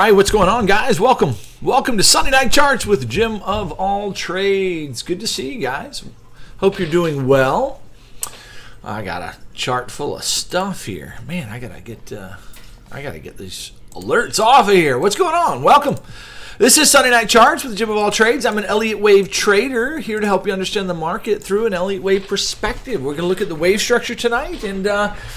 right, what's going on, guys? Welcome to Sunday Night Charts with Jim of All Trades. Good to see you guys. Hope you're doing well. I got a chart full of stuff here. Man, I gotta get these alerts off of here. What's going on? Welcome. This is Sunday Night Charts with Jim of All Trades. I'm an Elliott Wave trader here to help you understand the market through an Elliott Wave perspective. We're going to look at the wave structure tonight and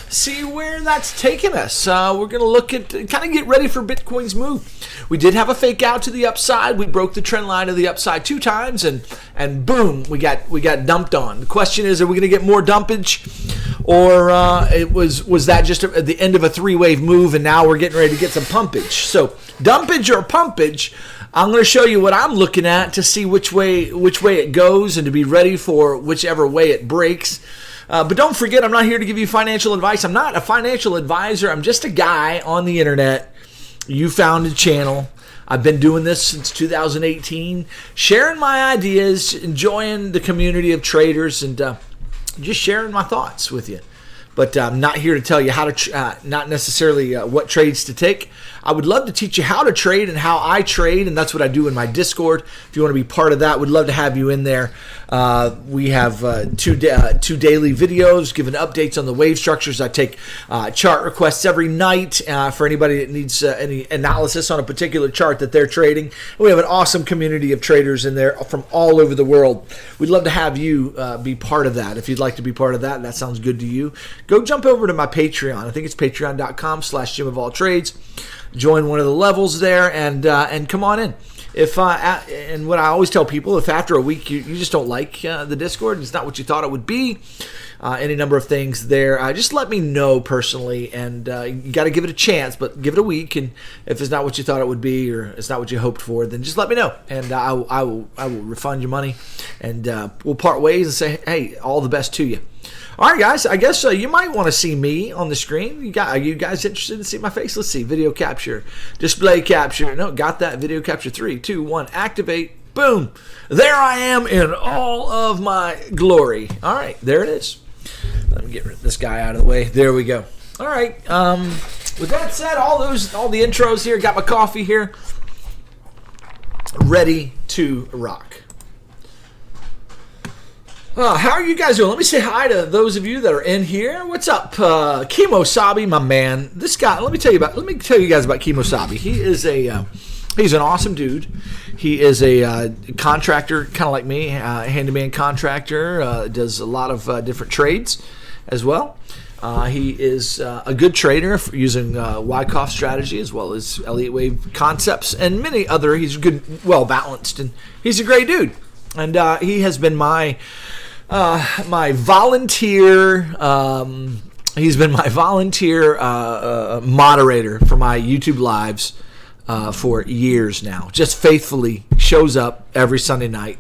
see where that's taking us. We're going to look at, kind of get ready for Bitcoin's move. We did have a fake out to the upside. We broke the trend line to the upside 2 times, and boom, we got dumped on. The question is, are we going to get more dumpage, or was that just at the end of a 3-wave move, and now we're getting ready to get some pumpage? So dumpage or pumpage, I'm going to show you what I'm looking at to see which way it goes and to be ready for whichever way it breaks. But don't forget, I'm not here to give you financial advice. I'm not a financial advisor. I'm just a guy on the internet. You found a channel. I've been doing this since 2018, sharing my ideas, enjoying the community of traders, and just sharing my thoughts with you. But I'm not here to tell you how to, not necessarily what trades to take. I would love to teach you how to trade and how I trade, and that's what I do in my Discord. If you want to be part of that, we'd love to have you in there. We have two daily videos giving updates on the wave structures. I take chart requests every night for anybody that needs any analysis on a particular chart that they're trading. We have an awesome community of traders in there from all over the world. We'd love to have you be part of that. If you'd like to be part of that, and that sounds good to you, go jump over to my Patreon. I think it's patreon.com/JimOfAllTrades. Join one of the levels there and come on in. And what I always tell people, if after a week you just don't like the Discord, it's not what you thought it would be, any number of things there, just let me know personally, and you got to give it a chance, but give it a week, and if it's not what you thought it would be, or it's not what you hoped for, then just let me know, and I will refund your money, and we'll part ways and say, hey, all the best to you. All right, guys, I guess you might want to see me on the screen. Are you guys interested to see my face? Let's see. Video capture. Display capture. No, got that. Video capture. 3, 2, 1. Activate. Boom. There I am in all of my glory. All right, there it is. Let me get rid of this guy out of the way. There we go. All right. With that said, all the intros here. Got my coffee here. Ready to rock. How are you guys doing? Let me say hi to those of you that are in here. What's up, Kimosabi, my man? This guy. Let me tell you guys about Kimosabi. He's an awesome dude. He is a contractor, kind of like me, handyman contractor. Does a lot of different trades as well. He is a good trader using Wyckoff strategy as well as Elliott Wave concepts and many other. He's good, well balanced, and he's a great dude. And he has been my volunteer. He's been my volunteer moderator for my YouTube lives for years now. Just faithfully shows up every Sunday night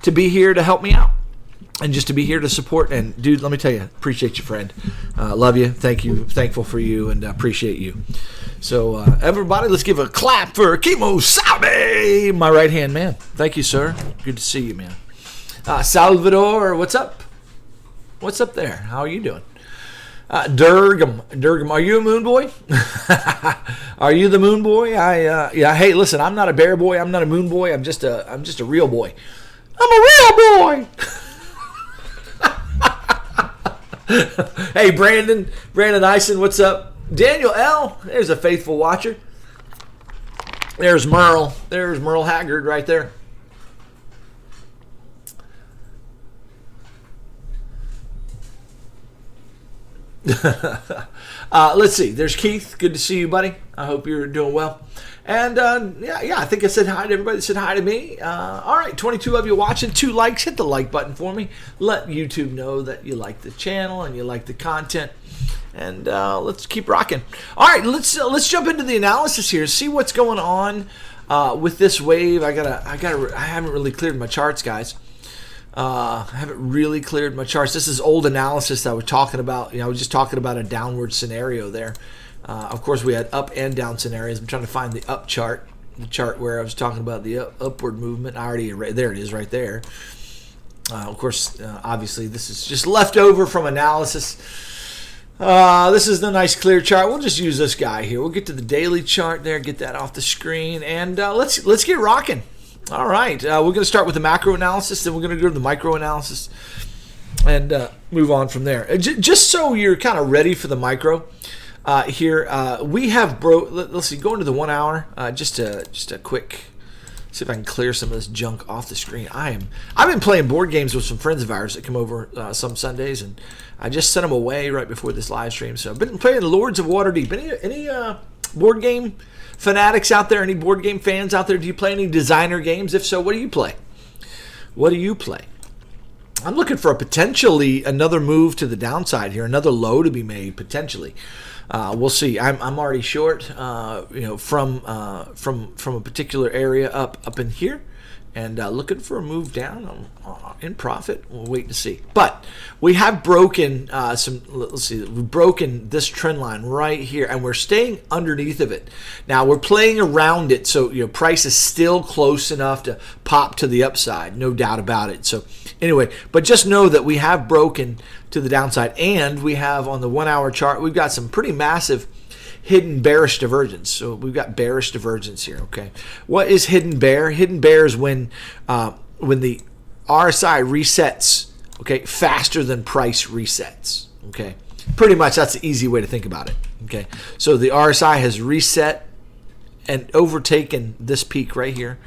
to be here to help me out and just to be here to support. And dude, let me tell you, appreciate you, friend. Love you. Thank you. Thankful for you, and appreciate you. So everybody, let's give a clap for Kimosabi, my right hand man. Thank you, sir. Good to see you, man. Salvador, what's up? What's up there? How are you doing? Durgam, are you a moon boy? Are you the moon boy? Yeah. Hey, listen, I'm not a bear boy. I'm not a moon boy. I'm just a real boy. I'm a real boy. Hey, Brandon Ison, what's up? Daniel L, there's a faithful watcher. There's Merle Haggard right there. Let's see. There's Keith. Good to see you, buddy. I hope you're doing well. And yeah, I think I said hi to everybody that said hi to me. All right, 22 of you watching. 2 likes. Hit the like button for me. Let YouTube know that you like the channel and you like the content. And let's keep rocking. All right, let's jump into the analysis here. See what's going on with this wave. I haven't really cleared my charts, guys. I haven't really cleared my charts. This is old analysis that we're talking about. I was just talking about a downward scenario there. Of course, we had up and down scenarios. I'm trying to find the up chart, the chart where I was talking about the upward movement. There it is right there. Of course, obviously, this is just left over from analysis. This is the nice clear chart. We'll just use this guy here. We'll get to the daily chart there, get that off the screen, and let's get rocking. All right, we're going to start with the macro analysis, then we're going to go to the micro analysis, and move on from there. Just so you're kind of ready for the micro here, we have let's see, go into the 1 hour. Just a quick. See if I can clear some of this junk off the screen. I've been playing board games with some friends of ours that come over some Sundays, and I just sent them away right before this live stream. So I've been playing Lords of Waterdeep. Any board game fanatics out there? Any board game fans out there? Do you play any designer games? If so, what do you play? What do you play? I'm looking for potentially another move to the downside here, another low to be made potentially. We'll see. I'm already short, from a particular area up in here, and looking for a move down in profit. We'll wait to see. But we have broken Let's see. We've broken this trend line right here, and we're staying underneath of it. Now we're playing around it, so price is still close enough to pop to the upside, no doubt about it. So anyway, but just know that we have broken to the downside, and we have on the 1 hour chart, we've got some pretty massive hidden bearish divergence. So we've got bearish divergence here. Okay, what is hidden bear? Hidden bear is when the RSI resets, okay, faster than price resets. Okay, pretty much that's the easy way to think about it. Okay, so the RSI has reset and overtaken this peak right here,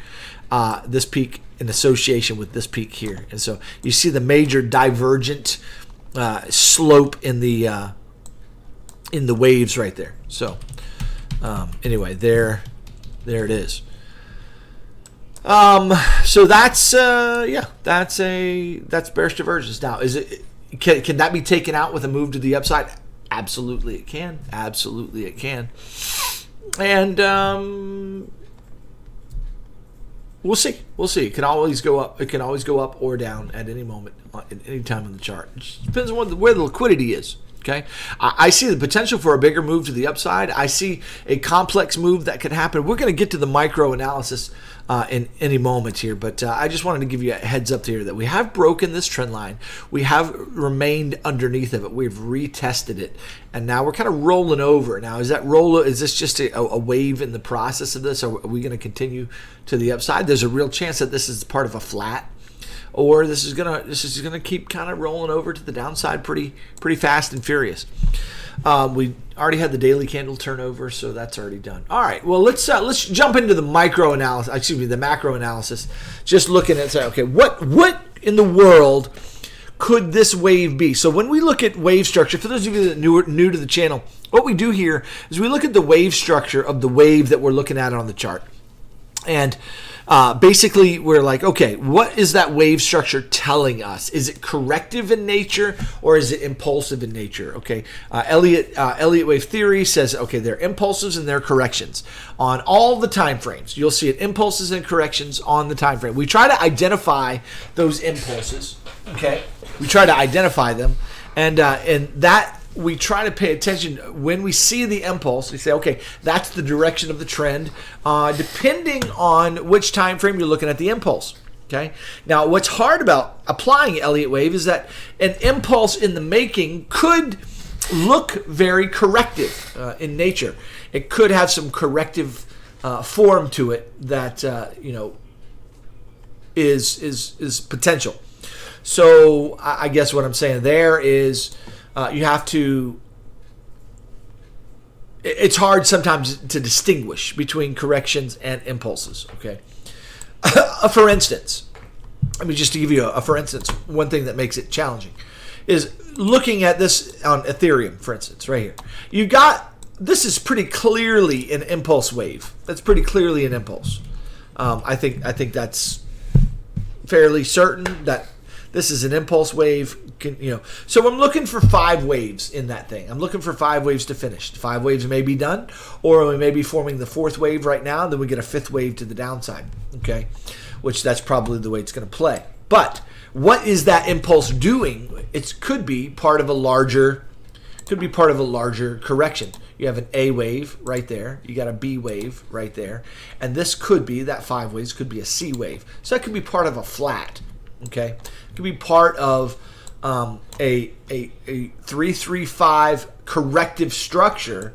this peak in association with this peak here, and so you see the major divergent slope in the waves right there. So anyway, there it is. So that's that's bearish divergence. Now, can that be taken out with a move to the upside? Absolutely, it can. Absolutely, it can. And we'll see. We'll see. It can always go up. It can always go up or down at any moment, at any time in the chart. It just depends on where the liquidity is. Okay, I see the potential for a bigger move to the upside. I see a complex move that could happen. We're going to get to the micro analysis in any moment here, but I just wanted to give you a heads up here that we have broken this trend line. We have remained underneath of it. We've retested it, and now we're kind of rolling over. Now, is this just a wave in the process of this, or are we going to continue to the upside? There's a real chance that this is part of a flat, or this is gonna keep kind of rolling over to the downside pretty fast and furious. We already had the daily candle turnover, so that's already done. All right, well let's jump into the macro analysis. Just looking at okay, what in the world could this wave be? So when we look at wave structure, for those of you that are new to the channel, what we do here is we look at the wave structure of the wave that we're looking at on the chart, and basically we're like, okay, what is that wave structure telling us? Is it corrective in nature, or is it impulsive in nature? Okay, Elliott wave theory says, okay, they're impulses and they're corrections on all the time frames. You'll see it impulses and corrections on the time frame. We try to identify those impulses. Okay, we try to identify them, and that we try to pay attention when we see the impulse. We say, okay, that's the direction of the trend, depending on which time frame you're looking at the impulse. Okay. Now, what's hard about applying Elliott wave is that an impulse in the making could look very corrective in nature. It could have some corrective form to it that is potential. So I guess what I'm saying there is, you have to, it's hard sometimes to distinguish between corrections and impulses, okay? For instance, I mean, just to give you for instance, one thing that makes it challenging is looking at this on Ethereum, for instance, right here. This is pretty clearly an impulse wave. That's pretty clearly an impulse. I think that's fairly certain that this is an impulse wave. So I'm looking for 5 waves in that thing. I'm looking for 5 waves to finish. 5 waves may be done, or we may be forming the 4th wave right now, and then we get a 5th wave to the downside. Okay, which that's probably the way it's going to play. But what is that impulse doing? It could be part of a larger correction. You have an A wave right there. You got a B wave right there, and this could be, that 5 waves could be a C wave. So that could be part of a flat. Okay, it could be part of a 335 corrective structure.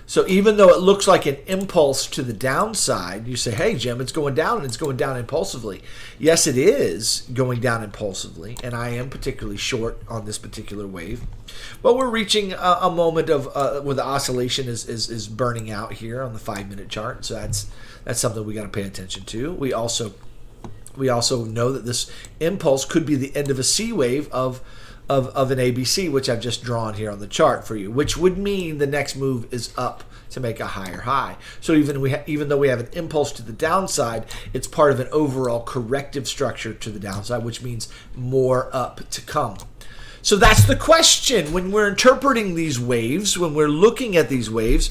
So even though it looks like an impulse to the downside, you say, hey, Jim, it's going down and it's going down impulsively. Yes, it is going down impulsively, and I am particularly short on this particular wave. But we're reaching a moment of where the oscillation is burning out here on the 5-minute chart. So that's something we got to pay attention to. We also know that this impulse could be the end of a C wave of an ABC, which I've just drawn here on the chart for you, which would mean the next move is up to make a higher high. So even though we have an impulse to the downside, it's part of an overall corrective structure to the downside, which means more up to come. So that's the question when we're interpreting these waves, when we're looking at these waves.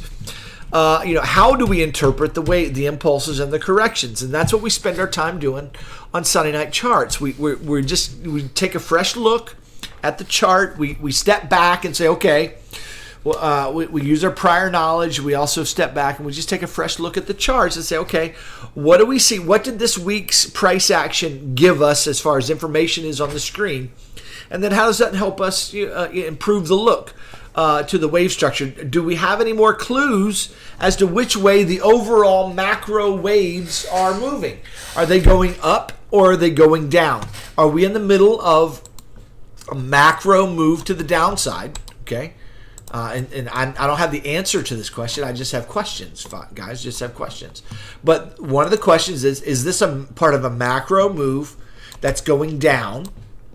How do we interpret the impulses and the corrections? And that's what we spend our time doing on Sunday night charts. We take a fresh look at the chart. We step back and say, okay, we use our prior knowledge. We also step back and we just take a fresh look at the charts and say, okay, what do we see? What did this week's price action give us as far as information is on the screen? And then how does that help us improve the look to the wave structure? Do we have any more clues as to which way the overall macro waves are moving? Are they going up or are they going down? Are we in the middle of a macro move to the downside? Okay. And I don't have the answer to this question. I just have questions, guys. Just have questions. But one of the questions is this a part of a macro move that's going down?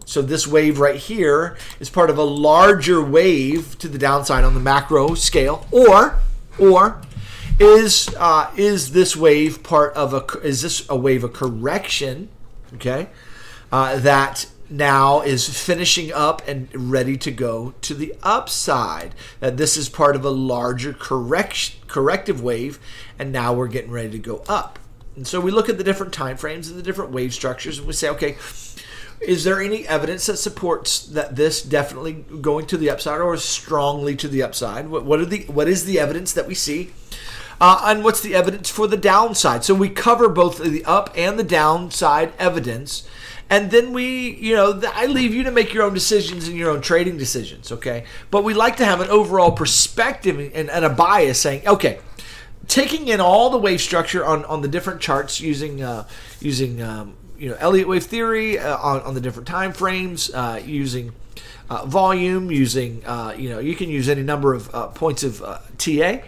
So this wave right here is part of a larger wave to the downside on the macro scale, or is this wave is this a wave of correction? Okay, that now is finishing up and ready to go to the upside. That this is part of a larger corrective wave, and now we're getting ready to go up. And so we look at the different time frames and the different wave structures, and we say, okay, is there any evidence that supports that this definitely going to the upside or strongly to the upside? What is the evidence that we see? And what's the evidence for the downside? So we cover both the up and the downside evidence. And then I leave you to make your own decisions and your own trading decisions, okay? But we like to have an overall perspective and a bias saying, okay, taking in all the wave structure on the different charts using Elliott wave theory on the different time frames, using volume, using you can use any number of points of TA,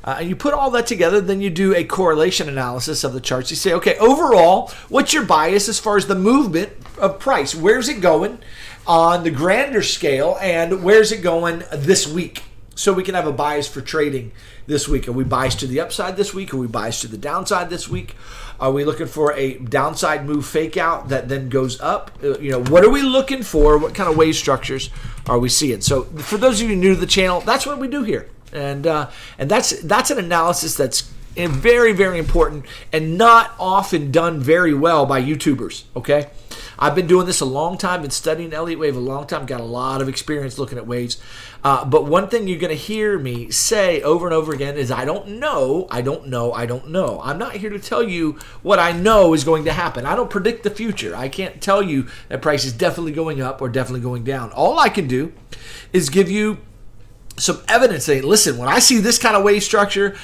and you put all that together. Then you do a correlation analysis of the charts. You say, okay, overall, what's your bias as far as the movement of price? Where's it going on the grander scale, and where's it going this week? So we can have a bias for trading this week. Are we biased to the upside this week? Are we biased to the downside this week? Are we looking for a downside move fake out that then goes up? What are we looking for? What kind of wave structures are we seeing? So for those of you new to the channel, that's what we do here. And that's an analysis that's very, very important and not often done very well by YouTubers, okay? I've been doing this a long time, been studying Elliott wave a long time, got a lot of experience looking at waves. But one thing you're going to hear me say over and over again is I don't know. I'm not here to tell you what I know is going to happen. I don't predict the future. I can't tell you that price is definitely going up or definitely going down. All I can do is give you some evidence saying, listen, when I see this kind of wave structure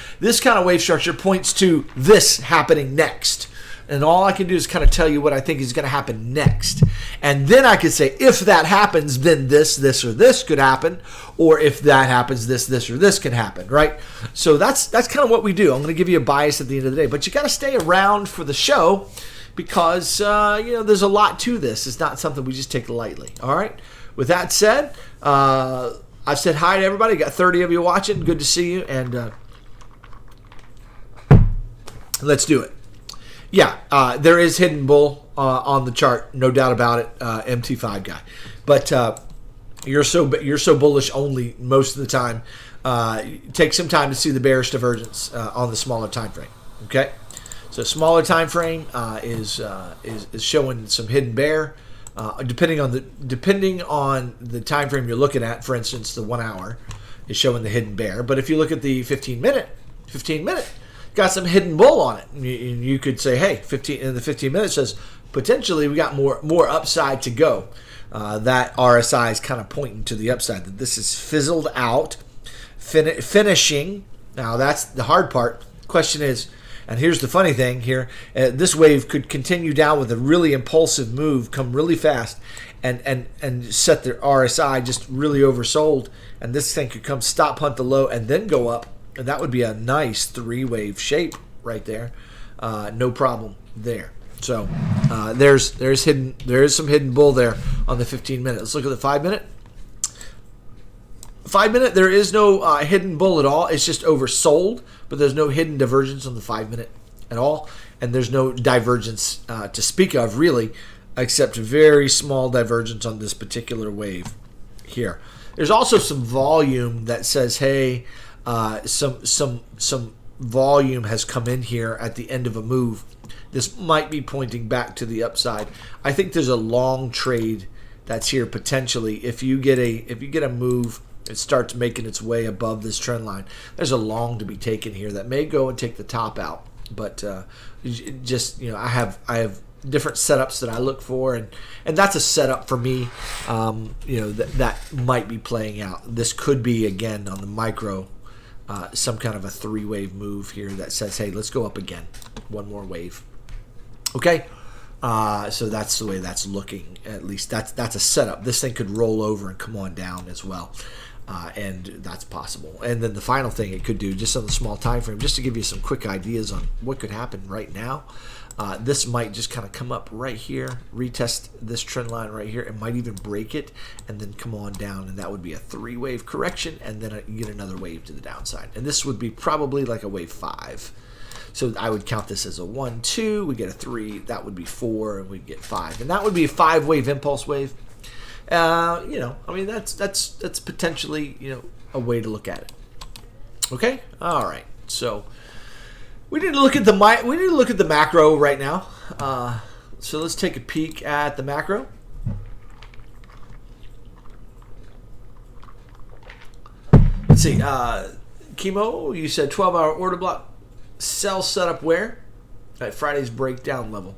points to this happening next. And all I can do is kind of tell you what I think is going to happen next. And then I could say, if that happens, then this, or this could happen. Or if that happens, this, or this can happen, right? So that's kind of what we do. I'm going to give you a bias at the end of the day. But you got to stay around for the show because, there's a lot to this. It's not something we just take lightly, all right? With that said, I've said hi to everybody. Got 30 of you watching. Good to see you. And let's do it. Yeah, there is hidden bull on the chart, no doubt about it. MT5 guy, but you're so bullish only most of the time. Take some time to see the bearish divergence on the smaller time frame. Okay, so smaller time frame is showing some hidden bear. Depending on the time frame you're looking at, for instance, the 1 hour is showing the hidden bear. But if you look at the 15 minute. Got some hidden bull on it. You could say, hey, 15 minutes says potentially we got more upside to go. that RSI is kind of pointing to the upside, that this is fizzled out, finishing. Now that's the hard part. Question is, and here's the funny thing here, this wave could continue down with a really impulsive move, come really fast, and set their RSI just really oversold, and this thing could come stop hunt the low and then go up, and that would be a nice 3-wave shape right there. No problem there. So there is some hidden bull there on the 15-minute. Let's look at the 5-minute. 5-minute, there is no hidden bull at all. It's just oversold, but there's no hidden divergence on the 5-minute at all, and there's no divergence to speak of really, except very small divergence on this particular wave here. There's also some volume that says, hey, some volume has come in here at the end of a move. This might be pointing back to the upside. I think there's a long trade that's here potentially. If you get a move, it starts making its way above this trend line, there's a long to be taken here that may go and take the top out. But just, I have different setups that I look for, and that's a setup for me. That might be playing out. This could be, again, on the micro, some kind of a 3-wave move here that says, hey, let's go up again, one more wave. Okay, so that's the way that's looking. At least that's a setup. This thing could roll over and come on down as well. And that's possible. And then the final thing it could do, just on the small time frame, just to give you some quick ideas on what could happen right now, this might just kind of come up right here, retest this trend line right here. It might even break it and then come on down, and that would be a 3-wave correction, and then you get another wave to the downside. And this would be probably like a wave 5. So I would count this as a 1, 2, we get a 3, that would be 4, and we get 5. And that would be a 5-wave impulse wave. That's potentially, a way to look at it. Okay? All right. So we need to look at the macro right now. So let's take a peek at the macro. Let's see. Chemo, you said 12-hour order block. Sell setup where? At Friday's breakdown level.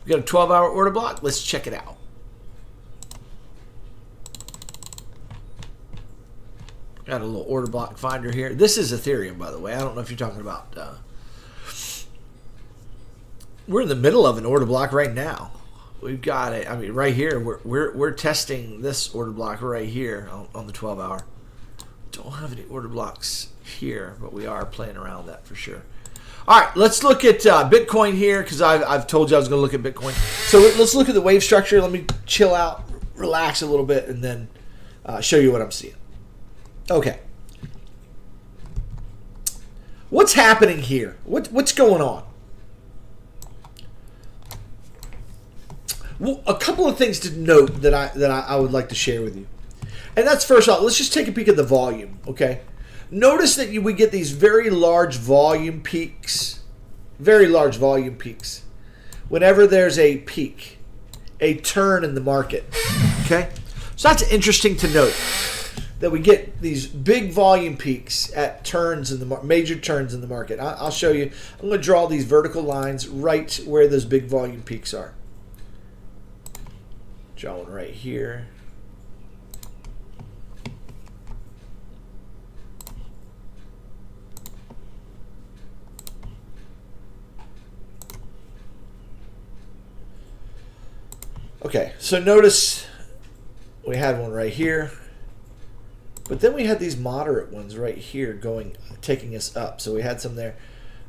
We got a 12-hour order block. Let's check it out. Got a little order block finder here. This is Ethereum, by the way. I don't know if you're talking about. We're in the middle of an order block right now. We've got it. I mean, right here. We're testing this order block right here on the 12-hour. Don't have any order blocks here, but we are playing around that for sure. All right, let's look at Bitcoin here, because I've told you I was going to look at Bitcoin. So let's look at the wave structure. Let me chill out, relax a little bit, and then show you what I'm seeing. Okay. What's happening here? What's going on? Well, a couple of things to note that I would like to share with you. And that's, first off, let's just take a peek at the volume, okay? Notice that we get these very large volume peaks, whenever there's a peak, a turn in the market, okay? So that's interesting to note, that we get these big volume peaks at turns in the major turns in the market. I'll show you. I'm going to draw these vertical lines right where those big volume peaks are. Draw one right here. Okay, so notice we had one right here, but then we had these moderate ones right here taking us up. So we had some there,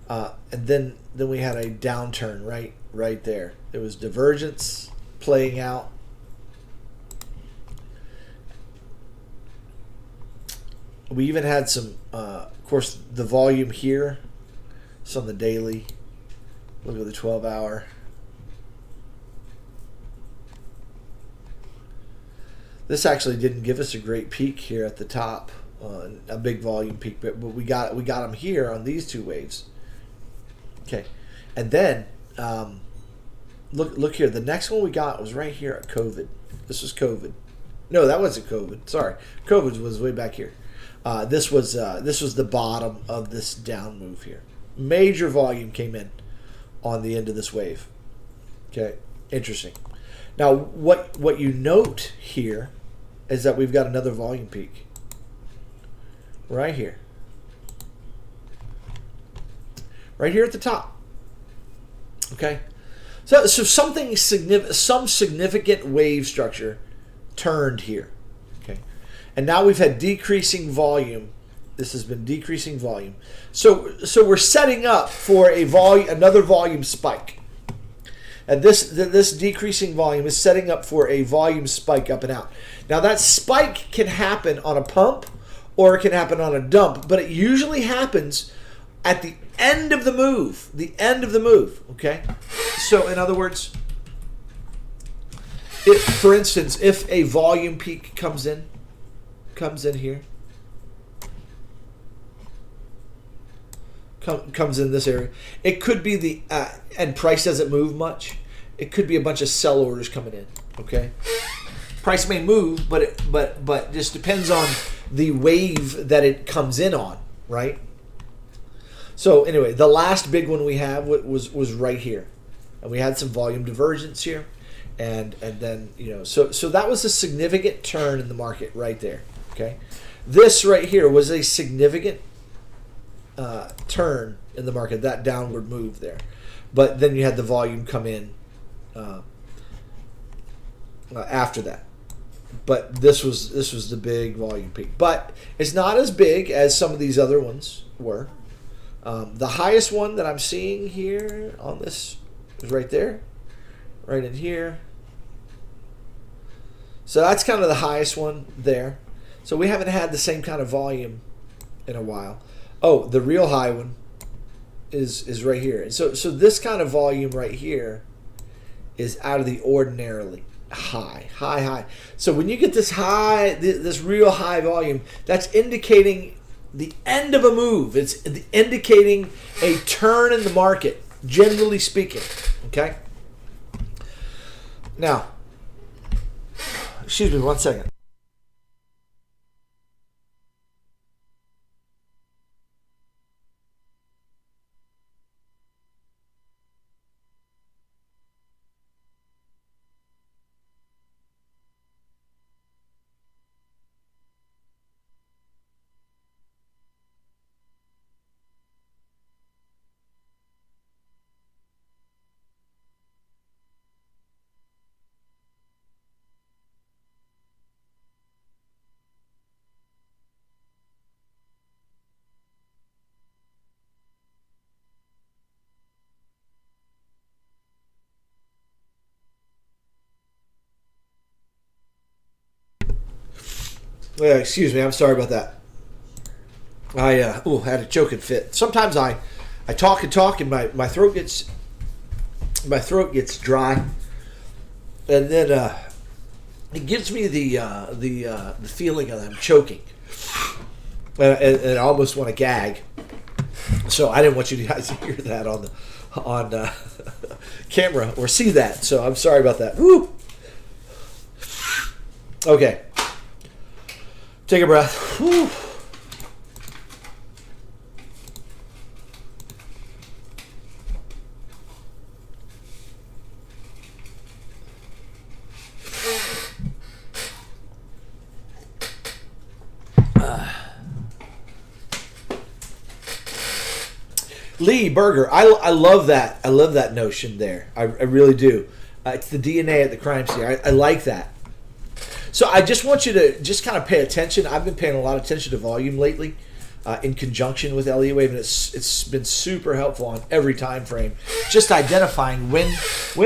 and then we had a downturn right there. It was divergence playing out. We even had some, of course, the volume here. It's on the daily. Look at the 12-hour. This actually didn't give us a great peak here at the top, a big volume peak, but we got them here on these two waves. Okay, and then look here. The next one we got was right here at COVID. This was COVID. No, that wasn't COVID. Sorry, COVID was way back here. This was the bottom of this down move here. Major volume came in on the end of this wave. Okay, interesting. Now, what you note here is that we've got another volume peak right here. Right here at the top. Okay? So something significant, some significant wave structure turned here. Okay? And now we've had decreasing volume. This has been decreasing volume. So we're setting up for another volume spike. And this decreasing volume is setting up for a volume spike up and out. Now that spike can happen on a pump or it can happen on a dump, but it usually happens at the end of the move. The end of the move, okay? So in other words, for instance, if a volume peak comes in here, comes in this area, it could be the and price doesn't move much. It could be a bunch of sell orders coming in. Okay, price may move, but just depends on the wave that it comes in on, right? So anyway, the last big one we have was right here, and we had some volume divergence here, and then so that was a significant turn in the market right there. Okay, this right here was a significant turn in the market, that downward move there, but then you had the volume come in after that. But this was the big volume peak, but it's not as big as some of these other ones were. The highest one that I'm seeing here on this is right there, right in here. So that's kind of the highest one there. So we haven't had the same kind of volume in a while. Oh, the real high one is right here. And so this kind of volume right here is out of the ordinarily high. So when you get this high, this real high volume, that's indicating the end of a move. It's indicating a turn in the market, generally speaking. Okay? Now, excuse me 1 second. Yeah, excuse me. I'm sorry about that. I had a choking fit. Sometimes I talk and talk, and my throat gets dry, and then it gives me the feeling that I'm choking, and I almost want to gag. So I didn't want you guys to hear that on camera or see that. So I'm sorry about that. Woo. Okay. Take a breath. Whew. Lee Burger, I love that. I love that notion there. I really do. It's the DNA of the crime scene. I like that. So I just want you to just kind of pay attention. I've been paying a lot of attention to volume lately in conjunction with Elliott Wave, and it's been super helpful on every time frame. Just identifying when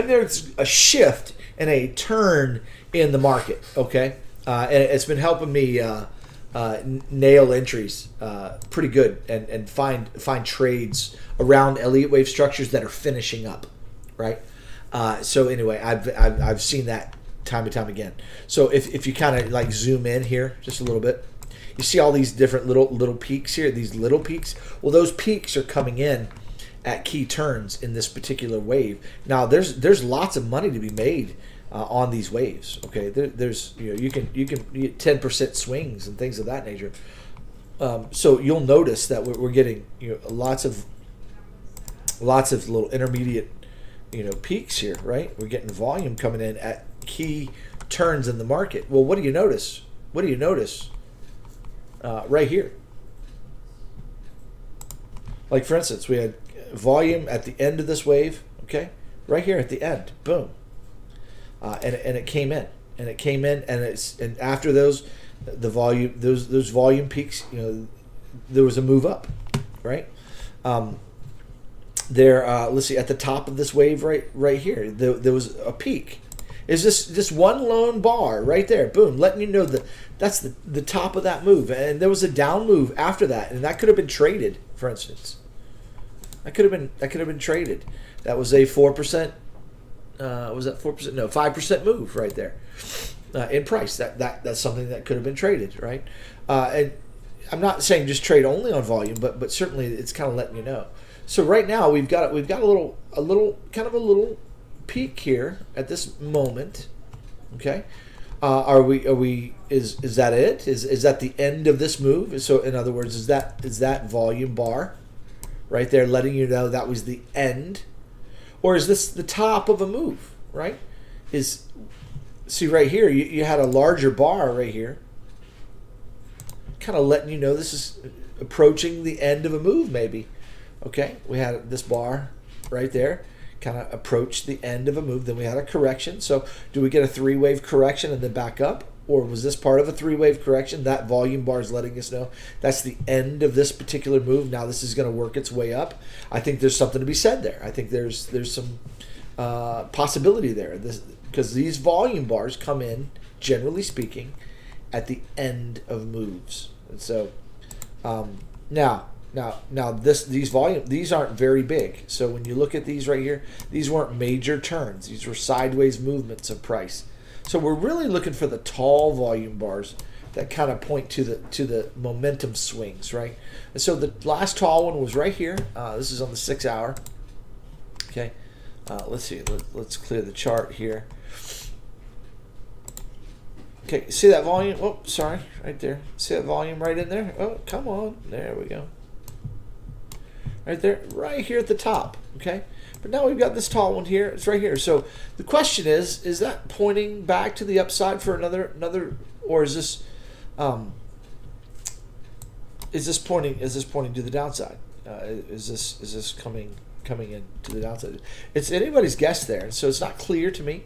there's a shift and a turn in the market, okay? And it's been helping me nail entries pretty good and find trades around Elliott Wave structures that are finishing up, right? So anyway, I've seen that time and time again. So if you kind of like zoom in here just a little bit, you see all these different little peaks here, these little peaks. Well, those peaks are coming in at key turns in this particular wave. Now there's lots of money to be made on these waves. Okay, there's you can 10% swings and things of that nature. So you'll notice that we're getting lots of lots of little intermediate, peaks here, right? We're getting volume coming in at key turns in the market. Well, what do you notice? What do you notice right here? Like, for instance, we had volume at the end of this wave, okay? Right here at the end, boom. And it came in. And it came in, and after those, the volume, those volume peaks, there was a move up, right? Let's see, at the top of this wave right here, there was a peak. Is this one lone bar right there, boom, letting you know that that's the top of that move, and there was a down move after that, and that could have been traded, for instance. That could have been traded. That was a 4%. Was that 4%? No, 5% move right there in price. That's something that could have been traded, right? And I'm not saying just trade only on volume, but certainly it's kind of letting you know. So right now we've got a little peak here at this moment. Okay, is that it? Is that the end of this move? So in other words, is that volume bar right there letting you know that was the end? Or is this the top of a move, right? See right here, you had a larger bar right here, kind of letting you know this is approaching the end of a move maybe. Okay, we had this bar right there, kind of approached the end of a move. Then we had a correction. So do we get a three-wave correction and then back up? Or was this part of a three-wave correction? That volume bar is letting us know that's the end of this particular move. Now this is going to work its way up. I think there's something to be said there. I think there's some possibility there. Because these volume bars come in, generally speaking, at the end of moves. And so now these aren't very big. So when you look at these right here, these weren't major turns. These were sideways movements of price. So we're really looking for the tall volume bars that kind of point to the momentum swings, right? And so the last tall one was right here. This is on the 6 hour. Okay, let's see. Let's clear the chart here. Okay, see that volume? Oh, sorry, right there. See that volume right in there? Oh, come on. There we go. Right there, right here at the top. Okay. But now we've got this tall one here. It's right here. So the question is that pointing back to the upside for another, or is this pointing to the downside? Is this coming in to the downside? It's anybody's guess there. And so it's not clear to me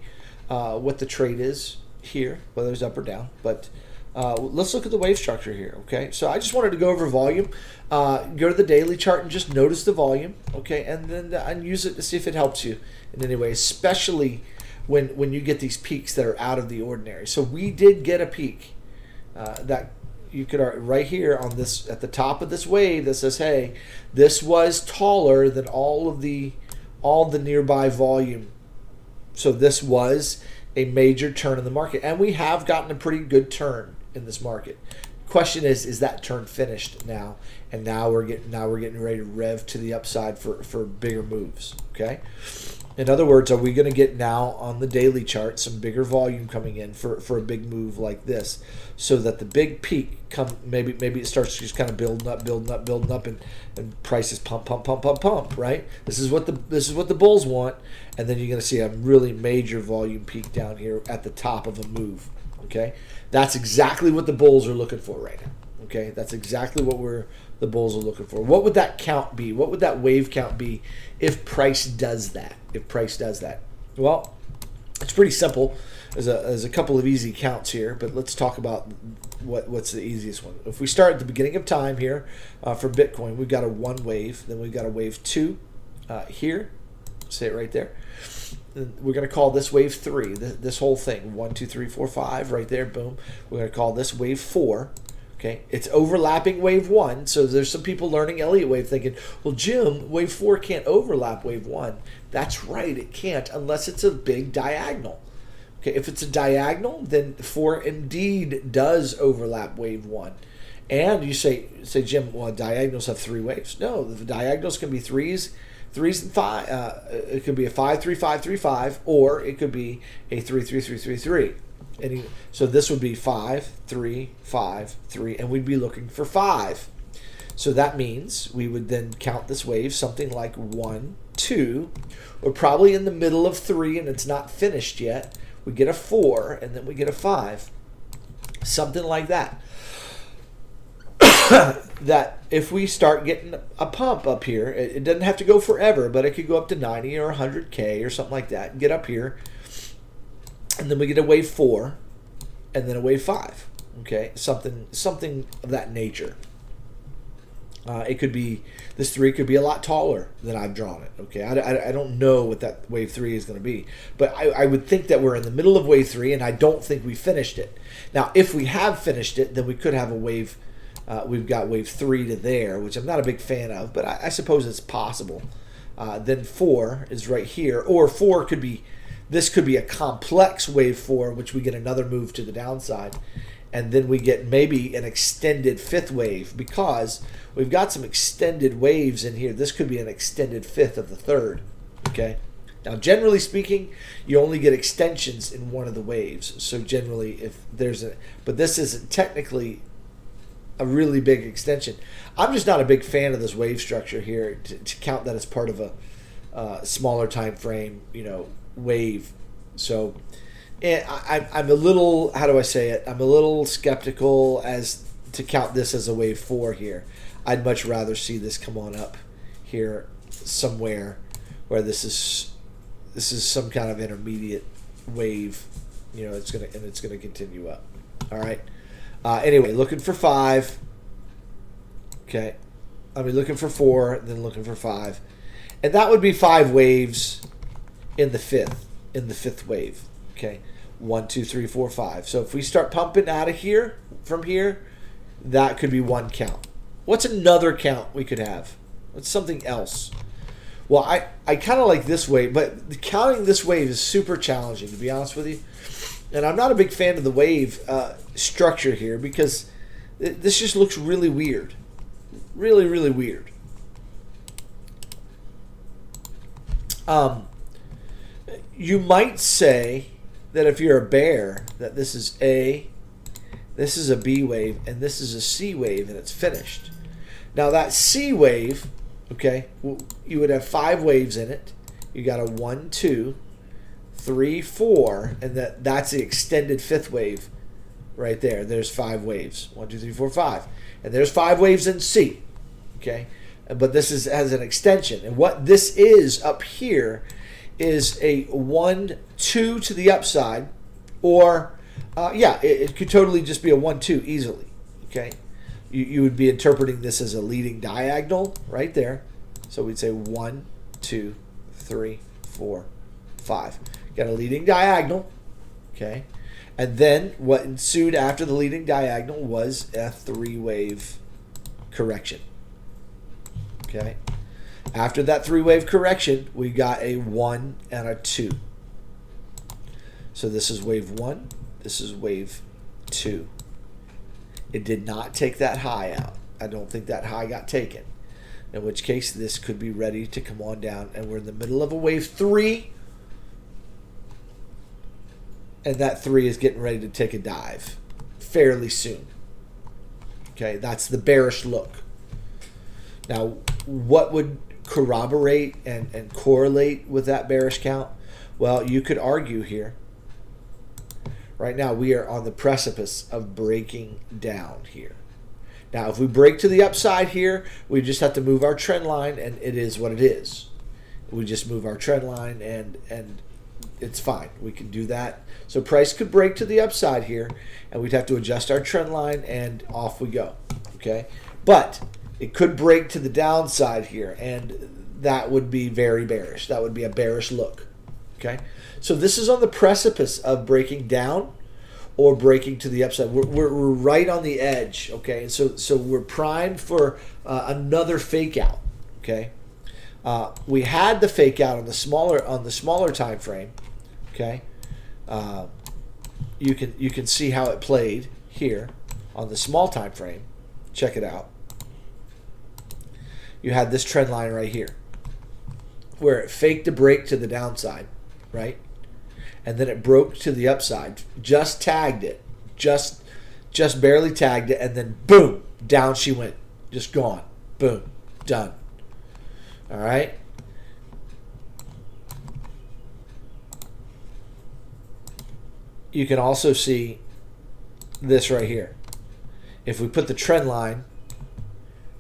what the trade is here, whether it's up or down. But let's look at the wave structure here. Okay, so I just wanted to go over volume. Go to the daily chart and just notice the volume. Okay, and then and use it to see if it helps you in any way, especially when you get these peaks that are out of the ordinary. So we did get a peak that you could right here on this at the top of this wave that says, hey, this was taller than all the nearby volume. So this was a major turn in the market, and we have gotten a pretty good turn in this market. Question is that turn finished now? And now we're getting ready to rev to the upside for bigger moves. Okay. In other words, are we going to get now on the daily chart some bigger volume coming in for a big move like this, so that the big peak maybe it starts just kind of building up, and prices pump, right? This is what the bulls want, and then you're going to see a really major volume peak down here at the top of a move. Okay, that's exactly what the bulls are looking for right now. Okay, that's exactly what the bulls are looking for. What would that count be? What would that wave count be if price does that? Well, it's pretty simple. There's a couple of easy counts here, but let's talk about what's the easiest one. If we start at the beginning of time here for Bitcoin, we've got a 1 wave, then we've got a wave 2 here. Say it right there. We're going to call this wave 3. This whole thing, 1, 2, 3, 4, 5, right there. Boom. We're going to call this wave 4. Okay, it's overlapping wave 1. So there's some people learning Elliott wave thinking, well, Jim, wave 4 can't overlap wave 1. That's right, it can't unless it's a big diagonal. Okay, if it's a diagonal, then 4 indeed does overlap wave 1. And you say Jim, well, diagonals have 3 waves. No, the diagonals can be threes and 5. It could be a 5 3 5 3 5, or it could be a 3 3 3 3 3. So this would be 5 3 5 3, and we'd be looking for 5. So that means we would then count this wave something like 1 2. We're probably in the middle of 3 and it's not finished yet. We get a 4 and then we get a 5. Something like that. That if we start getting a pump up here, it doesn't have to go forever, but it could go up to 90 or 100K or something like that and get up here. And then we get a wave 4 and then a wave 5. Okay, something of that nature. It could be, this 3 could be a lot taller than I've drawn it. Okay, I don't know what that wave 3 is going to be, but I would think that we're in the middle of wave 3, and I don't think we finished it. Now, if we have finished it, then we could have a wave. We've got wave 3 to there, which I'm not a big fan of, but I suppose it's possible. Then 4 is right here, or 4 could be, this could be a complex wave 4, which we get another move to the downside. And then we get maybe an extended 5th wave, because we've got some extended waves in here. This could be an extended 5th of the 3rd. Okay. Now, generally speaking, you only get extensions in one of the waves. So generally, if there's a, but this isn't technically a really big extension. I'm just not a big fan of this wave structure here to count that as part of a smaller time frame, wave. So. And I'm a little, how do I say it? I'm a little skeptical as to count this as a wave 4 here. I'd much rather see this come on up here somewhere where this is some kind of intermediate wave. It's gonna continue up. All right. Anyway, looking for 5. Okay. Looking for 4, then looking for 5, and that would be 5 waves in the 5th wave. Okay, 1, 2, 3, 4, 5. So if we start pumping out of here, from here, that could be one count. What's another count we could have? What's something else? Well, I kind of like this wave, but counting this wave is super challenging, to be honest with you. And I'm not a big fan of the wave structure here, because this just looks really weird. Really, really weird. You might say that if you're a bear, that this is a B wave, and this is a C wave, and it's finished. Now that C wave, okay, you would have 5 waves in it. You got a 1, 2, 3, 4, and that's the extended 5th wave right there. There's 5 waves. 1, 2, 3, 4, 5. And there's 5 waves in C. Okay? But this has an extension. And what this is up here is a 1, 2 to the upside, or it could totally just be a 1, 2 easily. Okay, you would be interpreting this as a leading diagonal right there. So we'd say 1, 2, 3, 4, 5. Got a leading diagonal. Okay, and then what ensued after the leading diagonal was a 3-wave correction. Okay. After that 3-wave correction, we got a 1 and a 2. So this is wave 1. This is wave 2. It did not take that high out. I don't think that high got taken. In which case, this could be ready to come on down. And we're in the middle of a wave 3. And that 3 is getting ready to take a dive fairly soon. Okay, that's the bearish look. Now, what would corroborate and correlate with that bearish count? Well, you could argue here. Right now, we are on the precipice of breaking down here. Now, if we break to the upside here, we just have to move our trend line, and it is what it is. We just move our trend line, and it's fine. We can do that. So price could break to the upside here, and we'd have to adjust our trend line, and off we go. Okay, but it could break to the downside here, and that would be very bearish. That would be a bearish look. Okay, so this is on the precipice of breaking down or breaking to the upside. We're right on the edge. Okay, so we're primed for another fake out. Okay, we had the fake out on the smaller time frame. Okay, you can see how it played here on the small time frame. Check it out. You had this trend line right here where it faked a break to the downside, right? And then it broke to the upside, just tagged it, just barely tagged it, and then boom, down she went, just gone, boom, done. All right. you can also see this right here. If we put the trend line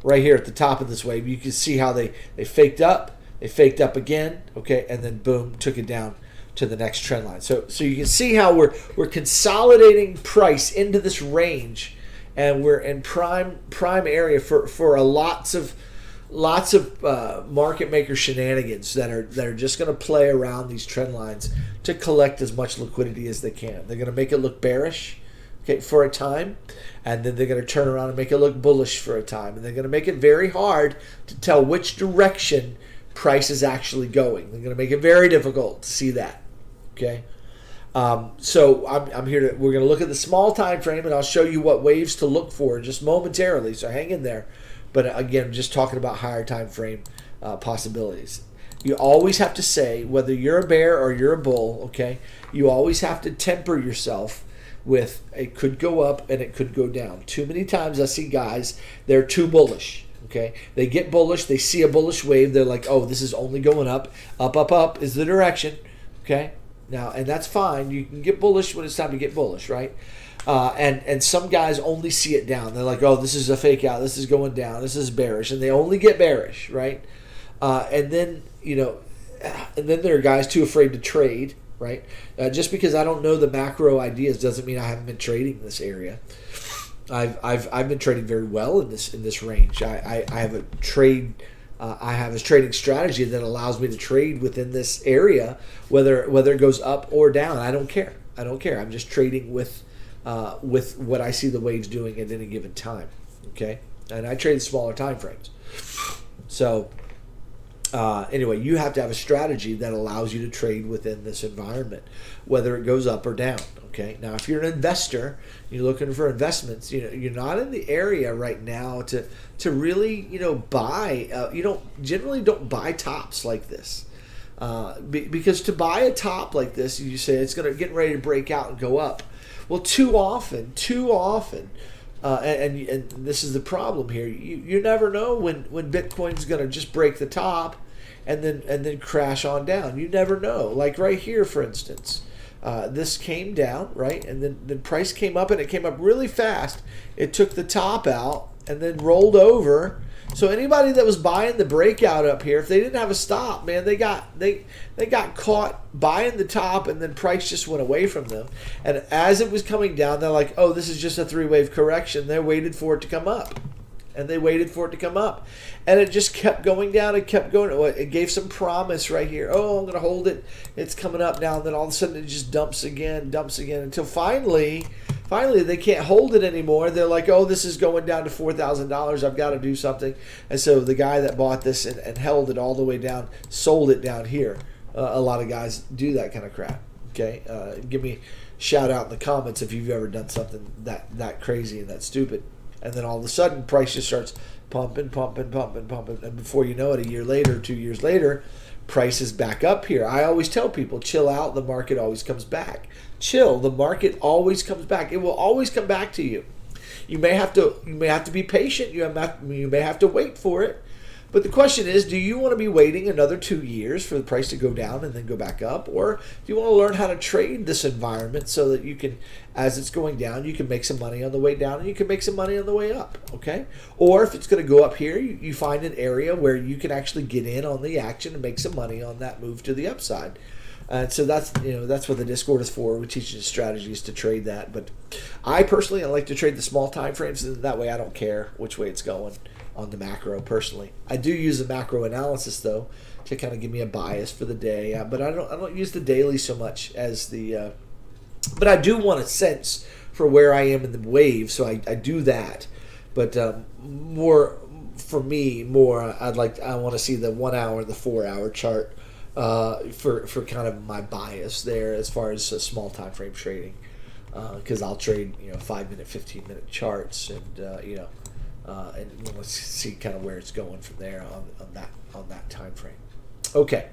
right here at the top of this wave, you can see how they faked up, again, okay, and then boom, took it down to the next trend line. So you can see how we're consolidating price into this range, and we're in prime area for lots of market maker shenanigans that are just going to play around these trend lines to collect as much liquidity as they can. They're going to make it look bearish, okay, for a time, and then they're going to turn around and make it look bullish for a time, and they're going to make it very hard to tell which direction price is actually going. They're going to make it very difficult to see that. Okay, so I'm here to. We're going to look at the small time frame, and I'll show you what waves to look for just momentarily. So hang in there. But again, just talking about higher time frame possibilities. You always have to say, whether you're a bear or you're a bull, okay, you always have to temper yourself with it could go up and it could go down. Too many times I see guys, they're too bullish, okay? They get bullish, they see a bullish wave, they're like, oh, this is only going up. Up is the direction, okay? Now, and that's fine. You can get bullish when it's time to get bullish, right? And some guys only see it down. They're like, oh, this is a fake out. This is going down. This is bearish. And they only get bearish, right? And then, and then there are guys too afraid to trade, right? Just because I don't know the macro ideas doesn't mean I haven't been trading this area. I've been trading very well in this range. I have a trading strategy that allows me to trade within this area, whether it goes up or down. I don't care. I'm just trading with what I see the waves doing at any given time. Okay, and I trade smaller time frames. So anyway, you have to have a strategy that allows you to trade within this environment, whether it goes up or down. Okay, now if you're an investor, you're looking for investments. You're not in the area right now to really buy. You generally don't buy tops like this. Because to buy a top like this, you say it's going to get ready to break out and go up. Well, too often, and this is the problem here. You never know when Bitcoin's going to just break the top and then crash on down. You never know. Like right here, for instance, this came down, right, and then the price came up, and it came up really fast. It took the top out and then rolled over. So anybody that was buying the breakout up here, if they didn't have a stop, man, they got caught buying the top, and then price just went away from them. And as it was coming down, they're like, oh, this is just a three-wave correction. They waited for it to come up. And they waited for it to come up. And it just kept going down. It kept going. It gave some promise right here. Oh, I'm going to hold it. It's coming up now. And then all of a sudden it just dumps again, until finally they can't hold it anymore. They're like, oh, this is going down to $4,000. I've got to do something. And so the guy that bought this and held it all the way down, sold it down here. A lot of guys do that kind of crap. Okay, give me a shout out in the comments if you've ever done something that crazy and that stupid. And then all of a sudden, price just starts pumping. And before you know it, a year later, 2 years later, price is back up here. I always tell people, chill out. The market always comes back. Chill. The market always comes back. It will always come back to you. You may have to be patient. You may have to wait for it. But the question is, do you want to be waiting another 2 years for the price to go down and then go back up? Or do you want to learn how to trade this environment so that you can, as it's going down, you can make some money on the way down and you can make some money on the way up, okay? Or if it's going to go up here, you find an area where you can actually get in on the action and make some money on that move to the upside. And so that's what the Discord is for. We teach you strategies to trade that. But I personally like to trade the small time frames, and that way I don't care which way it's going on the macro personally. I do use the macro analysis though to kind of give me a bias for the day, but I don't use the daily so much as the but I do want a sense for where I am in the wave, so I do that. But more for me, I want to see the 1 hour, the 4 hour chart for kind of my bias there as far as small time frame trading, because I'll trade 5 minute, 15 minute charts, and and let's see kind of where it's going from there on that time frame. Okay.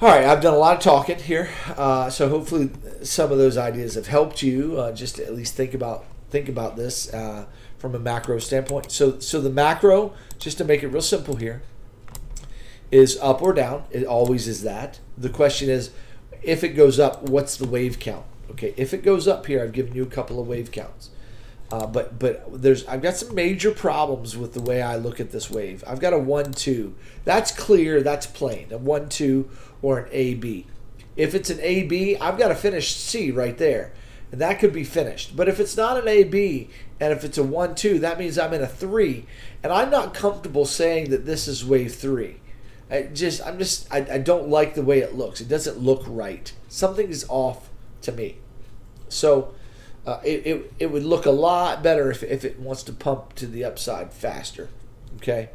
All right, I've done a lot of talking here, so hopefully some of those ideas have helped you just to at least think about this from a macro standpoint. So the macro, just to make it real simple here, is up or down. It always is that. The question is, if it goes up, what's the wave count? Okay, if it goes up here, I've given you a couple of wave counts. But I've got some major problems with the way I look at this wave. I've got a 1-2. That's clear. That's plain. A 1-2 or an AB. If it's an AB, I've got a finished C right there, and that could be finished. But if it's not an AB and if it's a 1-2, that means I'm in a 3, and I'm not comfortable saying that this is wave 3. I don't like the way it looks. It doesn't look right. Something is off to me. So it would look a lot better if it wants to pump to the upside faster. Okay,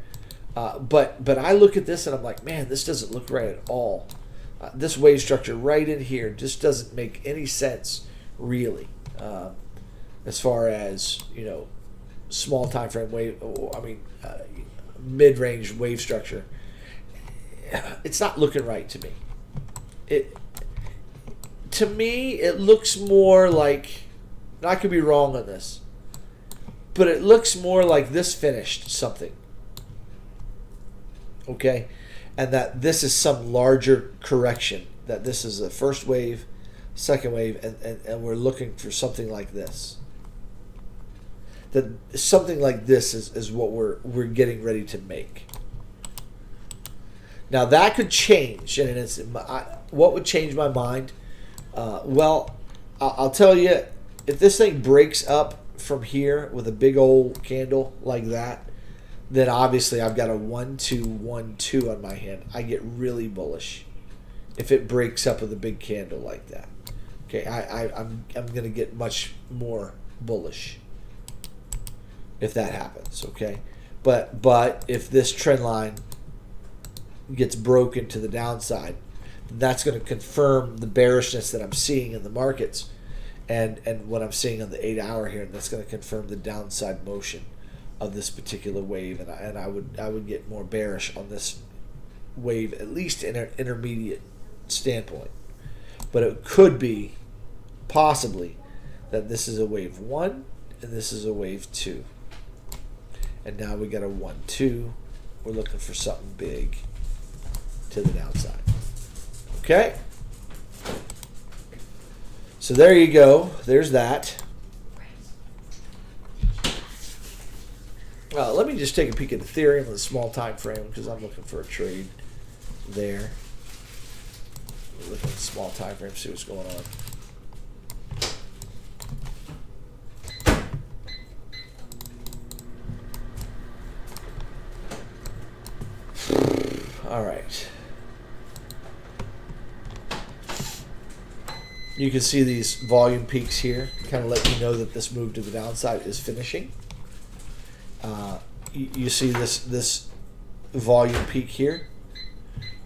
but I look at this and I'm like, man, this doesn't look right at all. This wave structure right in here just doesn't make any sense, really, as far as, you know, small time frame wave. Mid-range wave structure. It's not looking right to me. To me, it looks more like, and I could be wrong on this, but it looks more like this finished something. Okay? And that this is some larger correction. That this is the first wave, second wave, and we're looking for something like this. That something like this is what we're getting ready to make. Now that could change, and it's what would change my mind? Well, I'll tell you, if this thing breaks up from here with a big old candle like that, then obviously I've got a 1-2-1-2 on my hand. I get really bullish if it breaks up with a big candle like that. Okay, I'm going to get much more bullish if that happens. Okay, but if this trend line gets broken to the downside, that's going to confirm the bearishness that I'm seeing in the markets, and what I'm seeing on the 8-hour here, and that's going to confirm the downside motion of this particular wave, and I would get more bearish on this wave, at least in an intermediate standpoint. But it could be possibly that this is a wave 1 and this is a wave 2, and now we got a 1-2. We're looking for something big to the downside. Okay, so there you go. There's that. Let me just take a peek at Ethereum with a small time frame, because I'm looking for a trade there. Look at the small time frame, see what's going on. All right. You can see these volume peaks here, kind of let you know that this move to the downside is finishing. You see this volume peak here.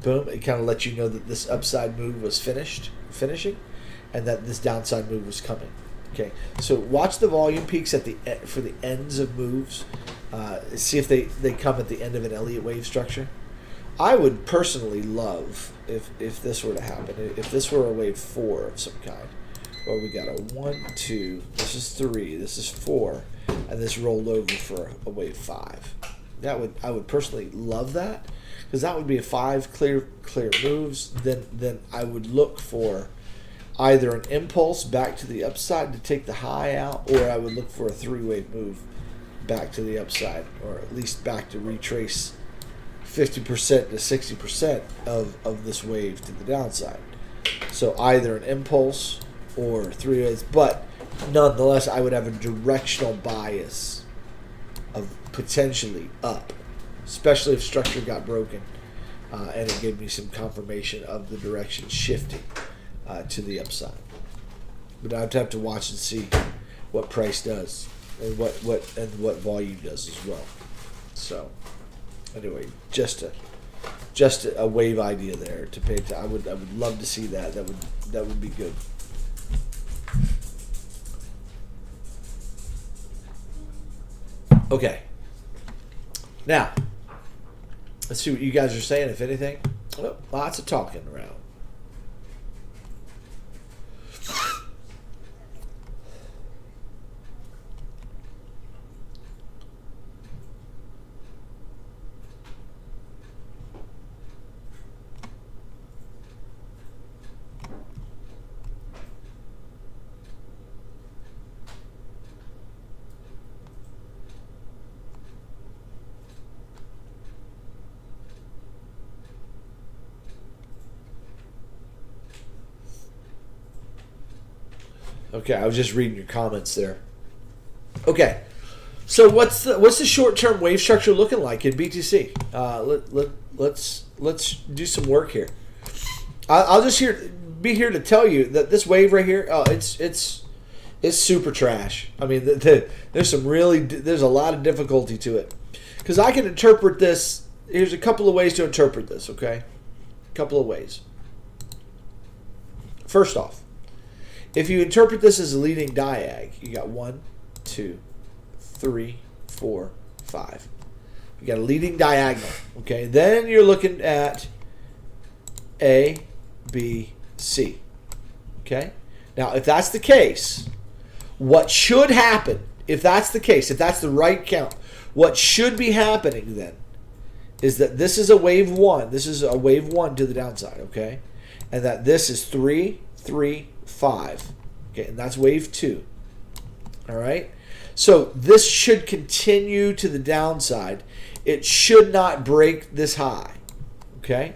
Boom. It kind of lets you know that this upside move was finishing, and that this downside move was coming. Okay, so watch the volume peaks for the ends of moves. See if they come at the end of an Elliott wave structure. I would personally love if this were to happen. If this were a wave 4 of some kind, where we got a 1-2, this is 3, this is 4, and this rolled over for a wave 5. I would personally love that, because that would be a 5 clear moves. Then I would look for either an impulse back to the upside to take the high out, or I would look for a 3-wave move back to the upside, or at least back to retrace 50% to 60% of this wave to the downside. So either an impulse or 3 waves, but nonetheless, I would have a directional bias of potentially up, especially if structure got broken, and it gave me some confirmation of the direction shifting to the upside. But I'd have to watch and see what price does, and what volume does as well. So anyway, just a wave idea there to pay attention. I would love to see that. That would be good. Okay. Now, let's see what you guys are saying, if anything. Oh, lots of talking around. Okay, I was just reading your comments there. Okay, so what's the short-term wave structure looking like in BTC? Let's do some work here. I'll just be here to tell you that this wave right here, it's super trash. I mean, there's a lot of difficulty to it, because I can interpret this. Here's a couple of ways to interpret this. Okay, a couple of ways. First off, if you interpret this as a leading diag, you got 1, 2, 3, 4, 5. You got a leading diagonal. Okay, then you're looking at A, B, C. Okay, now if that's the case, what should happen, if that's the case, if that's the right count, what should be happening then is that this is a wave 1. This is a wave 1 to the downside. Okay, and that this is 3, 3, 5. Okay, and that's wave 2. All right. So this should continue to the downside. It should not break this high. Okay.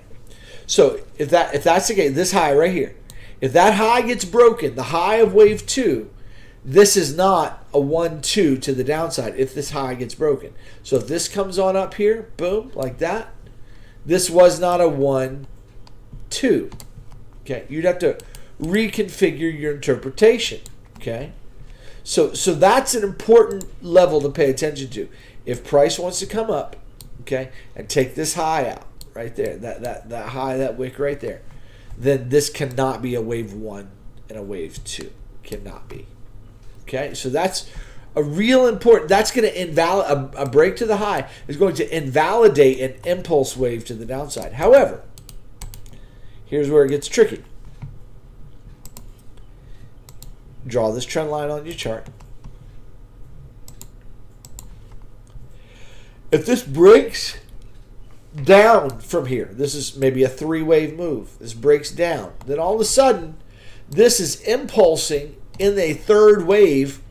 So if that's the case, this high right here, if that high gets broken, the high of wave 2, this is not a 1-2 to the downside if this high gets broken. So if this comes on up here, boom, like that, this was not a 1-2. Okay, you'd have to reconfigure your interpretation. Okay, so that's an important level to pay attention to. If price wants to come up, okay, and take this high out right there, that high, that wick right there, then this cannot be a wave 1 and a wave 2. Cannot be. Okay, so that's a real important. That's going to invalidate a break to the high is going to invalidate an impulse wave to the downside. However, here's where it gets tricky. Draw this trend line on your chart. If this breaks down from here, this is maybe a 3-wave move. This breaks down. Then all of a sudden, this is impulsing in a 3rd wave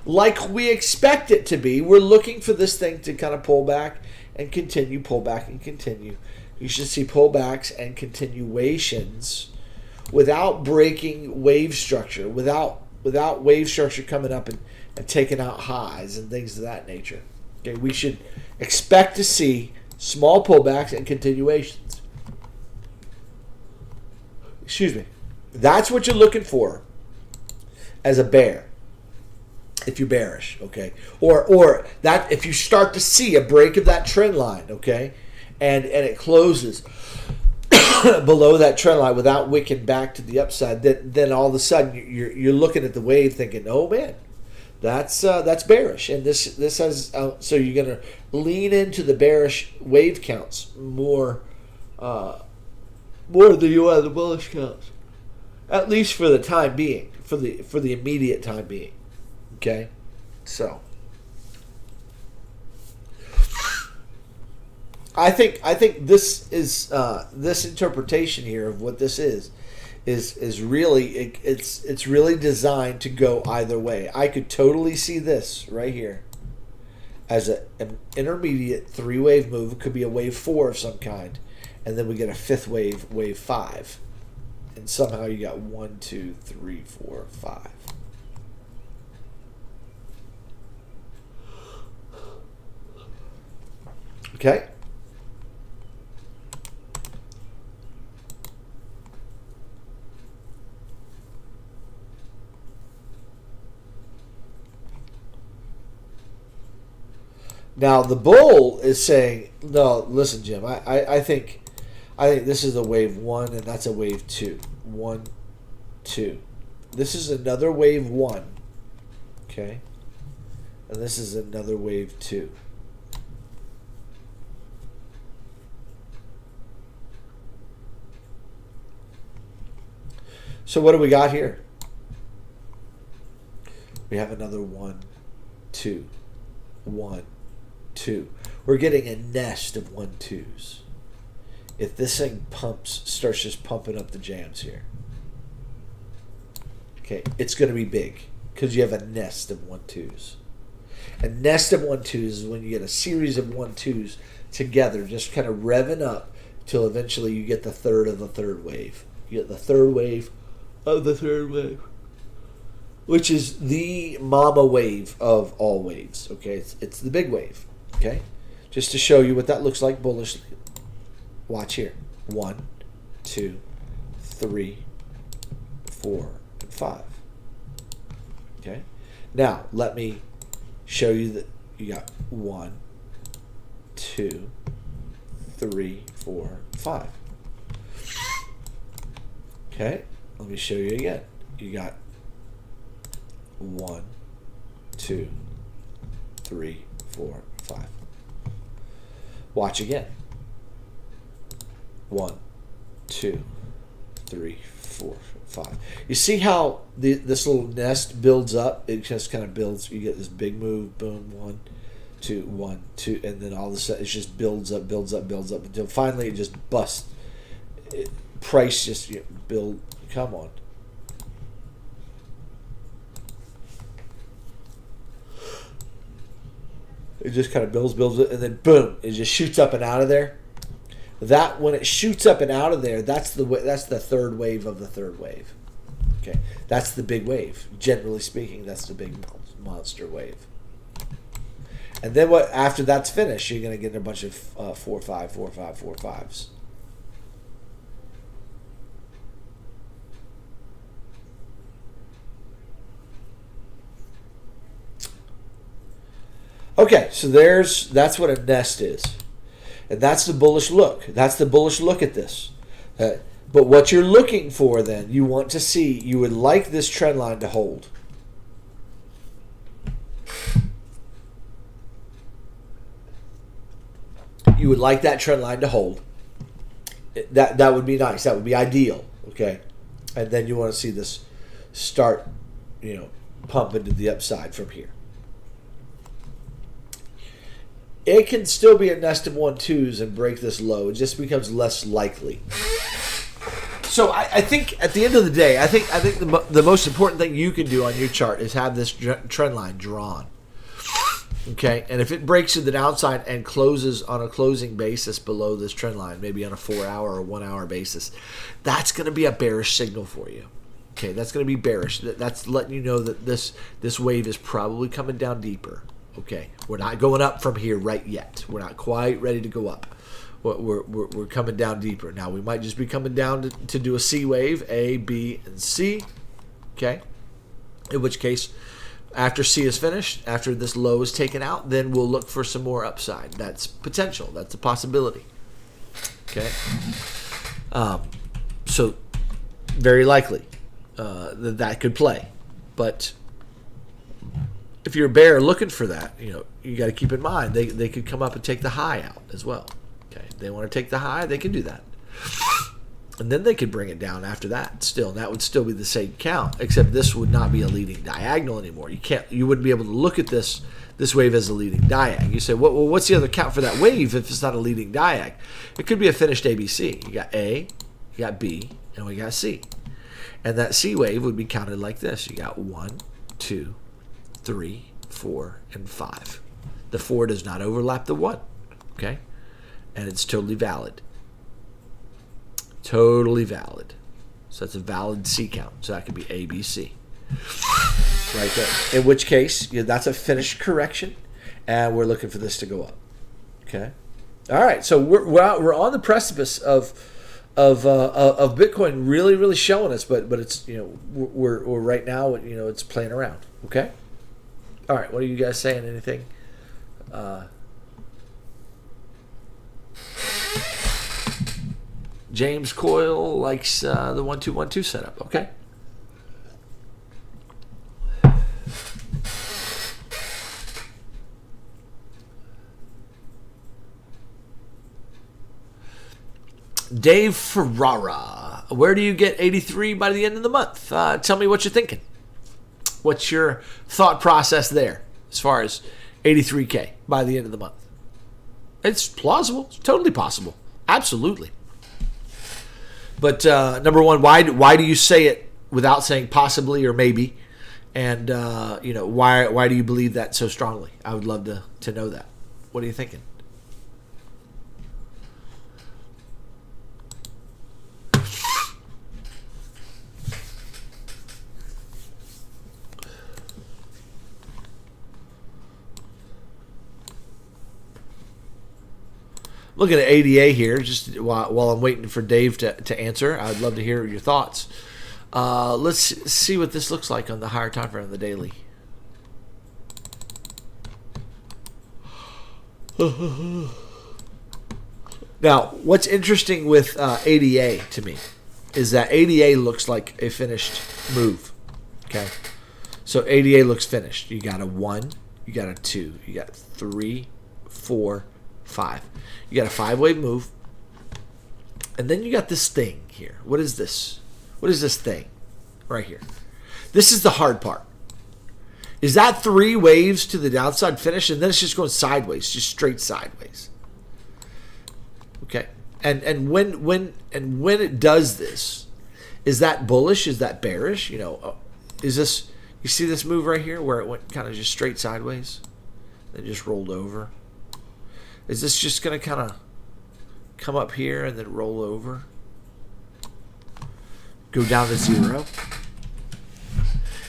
like we expect it to be. We're looking for this thing to kind of pull back and continue, pull back and continue. You should see pullbacks and continuations without breaking wave structure, without wave structure coming up and taking out highs and things of that nature. Okay, we should expect to see small pullbacks and continuations. Excuse me. That's what you're looking for as a bear, if you're bearish, okay? Or that if you start to see a break of that trend line, okay, and it closes below that trend line without wicking back to the upside, then all of a sudden you're looking at the wave thinking, oh man, that's bearish, and this has so you're gonna lean into the bearish wave counts more than you are the bullish counts, at least for the time being, for the immediate time being. Okay, so I think this is this interpretation here of what this is really it's really designed to go either way. I could totally see this right here as an intermediate 3-wave move. It could be a wave 4 of some kind, and then we get a 5th wave, wave 5, and somehow you got 1, 2, 3, 4, 5. Okay. Now the bull is saying, no, listen, Jim, I think this is a wave 1 and that's a wave 2. 1, 2. This is another wave 1. Okay. And this is another wave 2. So what do we got here? We have another 1, 2, 1, 2. We're getting a nest of 1, 2s. If this thing starts just pumping up the jams here, okay, it's going to be big because you have a nest of 1, 2s. A nest of 1, 2s is when you get a series of 1, 2s together, just kind of revving up till eventually you get the third of the 3rd wave. You get the 3rd wave of the 3rd wave. which is the mama wave of all waves. Okay, it's the big wave. Okay, just to show you what that looks like bullishly. Watch here. 1, 2, 3, 4, and 5. Okay, now let me show you that you got 1, 2, 3, 4, 5. Okay, let me show you again. You got 1, 2, 3, 4, 5. Watch again. 1, 2, 3, 4, 5. You see how this little nest builds up? It just kind of builds. You get this big move. Boom. 1, 2, 1, 2, and then all of a sudden it just builds up until finally it just busts. Price just build. Come on. It just kind of builds it, and then boom, it just shoots up and out of there. That when it shoots up and out of there, that's the third wave of the third wave. Okay, that's the big wave. Generally speaking, that's the big monster wave. And then what? After that's finished, you're gonna get a bunch of 4, 5, 4, 5, 4, 5s. Okay, so that's what a nest is. And that's the bullish look. That's the bullish look at this. But what you're looking for then, you want to see, you would like this trend line to hold. You would like that trend line to hold. That would be nice. That would be ideal. Okay, and then you want to see this start, pump into the upside from here. It can still be a nest of 1-2s and break this low. It just becomes less likely. So I think at the end of the day, I think the most important thing you can do on your chart is have this trend line drawn. Okay, and if it breaks to the downside and closes on a closing basis below this trend line, maybe on a 4-hour or 1-hour basis, that's going to be a bearish signal for you. Okay, that's going to be bearish. That's letting you know that this wave is probably coming down deeper. Okay, we're not going up from here right yet. We're not quite ready to go up. We're coming down deeper. Now, we might just be coming down to do a C wave, A, B, and C. Okay, in which case, after C is finished, after this low is taken out, then we'll look for some more upside. That's potential. That's a possibility. Okay, so very likely that could play, but if you're a bear looking for that, you got to keep in mind they could come up and take the high out as well. Okay, if they want to take the high, they can do that, and then they could bring it down after that. Still, that would still be the same count, except this would not be a leading diagonal anymore. You wouldn't be able to look at this wave as a leading diag. You say, well, what's the other count for that wave if it's not a leading diag? It could be a finished ABC. You got A, you got B, and we got C, and that C wave would be counted like this. You got 1, 2, 3, 4, and 5. The 4 does not overlap the 1, okay? And it's totally valid. Totally valid. So that's a valid C count. So that could be A, B, C. Right there. In which case, that's a finished correction, and we're looking for this to go up. Okay? All right, so we're on the precipice of Bitcoin really showing us, but it's we're right now it's playing around. Okay. All right, what are you guys saying? Anything? James Coyle likes the 1-2-1-2 setup. Okay. Dave Ferrara, where do you get 83 by the end of the month? Tell me what you're thinking. What's your thought process there as far as 83K by the end of the month? It's plausible. It's totally possible. Absolutely. But number one, why do you say it without saying possibly or maybe? And why do you believe that so strongly? I would love to know that. What are you thinking? Looking at ADA here, just while I'm waiting for Dave to answer. I'd love to hear your thoughts. Let's see what this looks like on the higher time frame of the daily. Now, what's interesting with ADA to me is that ADA looks like a finished move. Okay, so ADA looks finished. You got a 1, you got a 2, you got 3, 4, 5. You got a 5-wave move, and then you got this thing here. What is this? What is this thing right here? This is the hard part. Is that 3 waves to the downside finish, and then it's just going sideways, just straight sideways? Okay, and when it does this, is that bullish? Is that bearish? You know, is this? You see this move right here where it went kind of just straight sideways, then just rolled over? Is this just going to kind of come up here and then roll over, go down to 0?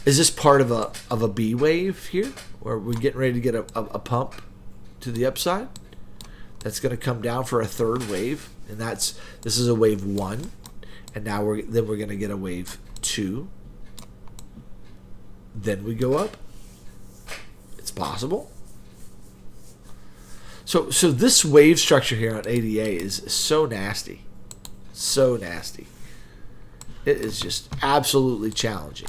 Is this part of a B wave here, where we're getting ready to get a pump to the upside? That's going to come down for a 3rd wave, and this is a wave 1, and now we're going to get a wave 2. Then we go up. It's possible. So this wave structure here on ADA is so nasty. So nasty. It is just absolutely challenging.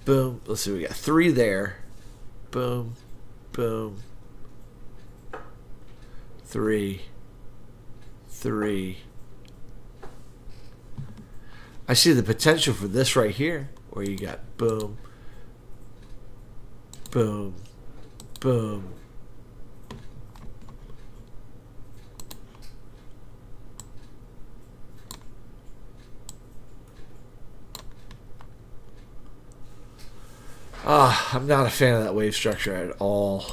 Boom. Let's see, we got 3 there. Boom. Boom. 3. 3. I see the potential for this right here, where you got boom, boom, boom. I'm not a fan of that wave structure at all.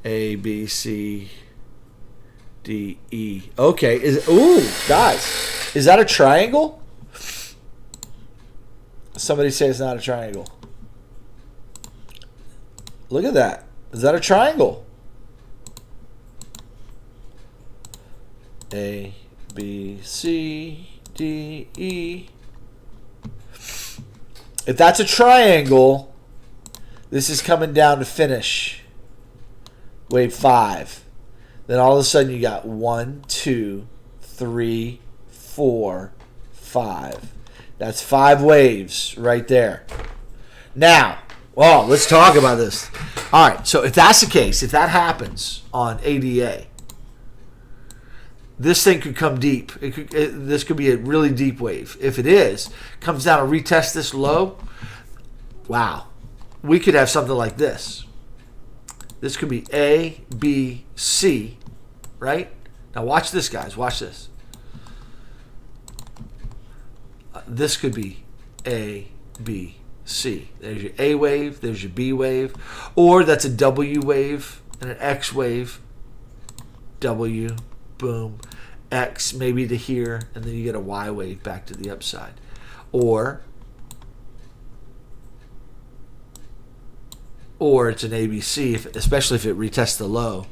A, B, C, D, E. Okay. Ooh, guys. Is that a triangle? Somebody say it's not a triangle. Look at that. Is that a triangle? A, B, C, D, E. If that's a triangle, this is coming down to finish. Wave 5. Then all of a sudden you got 1, 2, 3, 4, 5. That's 5 waves right there. Now, well, let's talk about this. All right, so if that's the case, if that happens on ADA, this thing could come deep. This could be a really deep wave. If it is, comes down and retest this low, wow, we could have something like this. This could be A, B, C, right? Now watch this, guys. Watch this. This could be A, B, C. There's your A wave. There's your B wave. Or that's a W wave and an X wave. W, boom, X maybe to here, and then you get a Y wave back to the upside. Or it's an ABC, especially if it retests the low.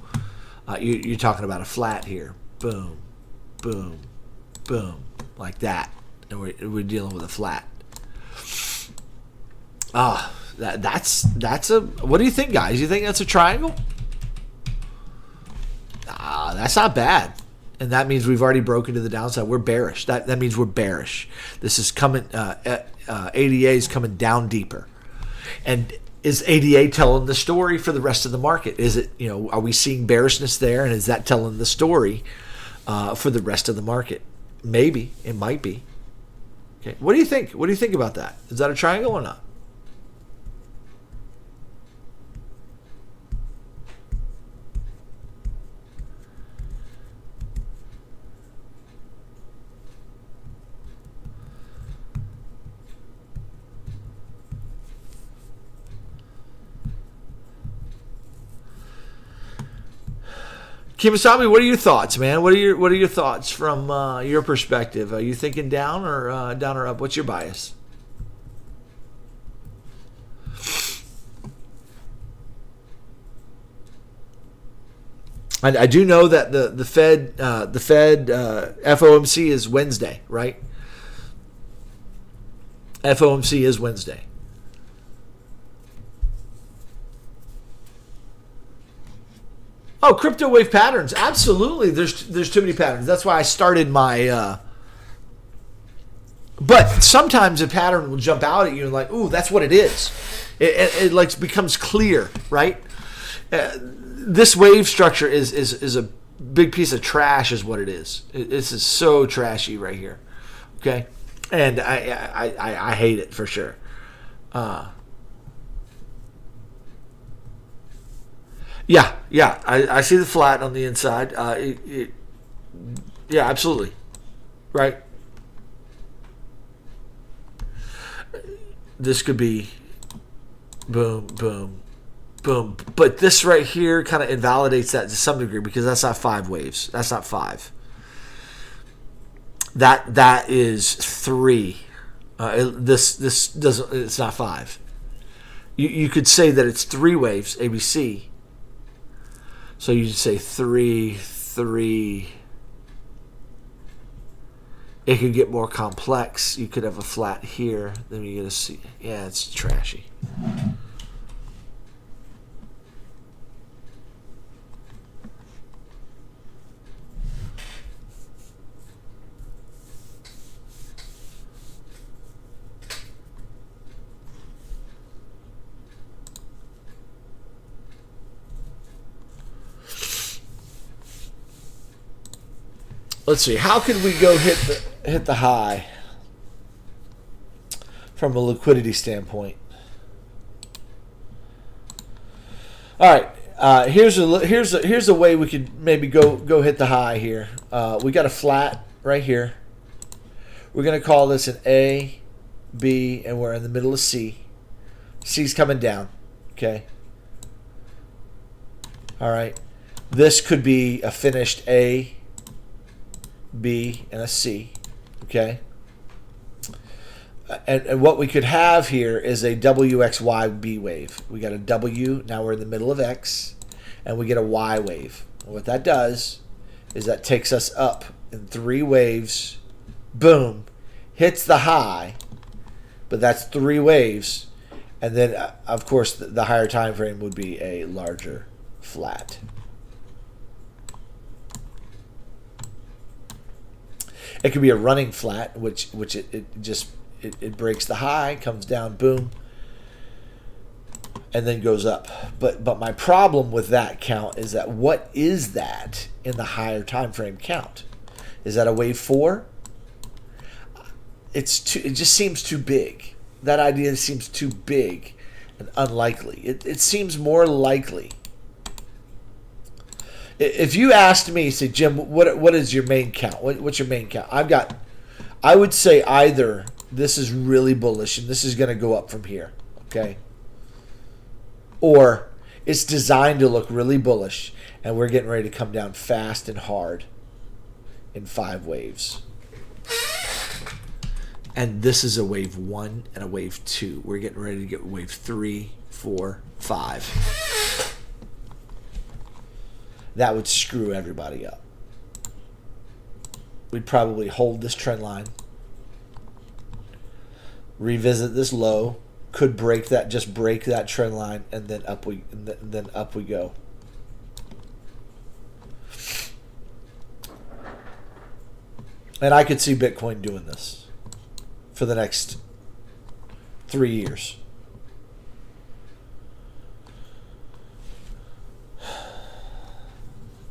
You're talking about a flat here. Boom, boom, boom, like that. And we're dealing with a flat. That's a. What do you think, guys? You think that's a triangle? That's not bad. And that means we've already broken to the downside. We're bearish. That means we're bearish. This is coming. ADA is coming down deeper. And is ADA telling the story for the rest of the market? Is it, are we seeing bearishness there, and is that telling the story for the rest of the market? Maybe. It might be. Okay. What do you think? What do you think about that? Is that a triangle or not? Kimasabi, what are your thoughts, man? What are your thoughts from your perspective? Are you thinking down or up? What's your bias? I do know that the Fed FOMC is Wednesday, right? FOMC is Wednesday. Oh, crypto wave patterns. Absolutely. There's too many patterns. That's why I started my but sometimes a pattern will jump out at you and like, ooh, that's what it is. It like becomes clear, right? This wave structure is a big piece of trash, is what it is. This is so trashy right here. Okay, and I hate it for sure. Yeah, I see the flat on the inside. Yeah, absolutely, right. This could be boom, boom, boom. But this right here kind of invalidates that to some degree because that's not 5 waves. That's not 5. That is 3. This doesn't. It's not 5. You could say that it's 3 waves ABC. So you say 3, 3. It could get more complex. You could have a flat here. Then you get a C. Yeah, it's trashy. Let's see. How could we go hit the high from a liquidity standpoint? All right. Here's a way we could maybe go hit the high here. We got a flat right here. We're gonna call this an A, B, and we're in the middle of C. C's coming down. Okay. All right. This could be a finished A, B, and a C. Okay. And what we could have here is a WXYB wave. We got a W, now we're in the middle of X, and we get a Y wave. And what that does is that takes us up in 3 waves, boom, hits the high, but that's 3 waves, and then, of course, the higher time frame would be a larger flat. It could be a running flat, which it breaks the high, comes down, boom, and then goes up. But my problem with that count is that what is that in the higher time frame count? Is that a wave 4? It just seems too big. That idea seems too big and unlikely. It seems more likely. If you asked me, say, Jim, what is your main count? What's your main count? I would say either this is really bullish and this is going to go up from here, okay? Or it's designed to look really bullish and we're getting ready to come down fast and hard in 5 waves. And this is a wave 1 and a wave 2. We're getting ready to get wave 3, 4, 5. That would screw everybody up. We'd probably hold this trend line, revisit this low, could break that, just break that trend line, and then up we go. And I could see Bitcoin doing this for the next 3 years.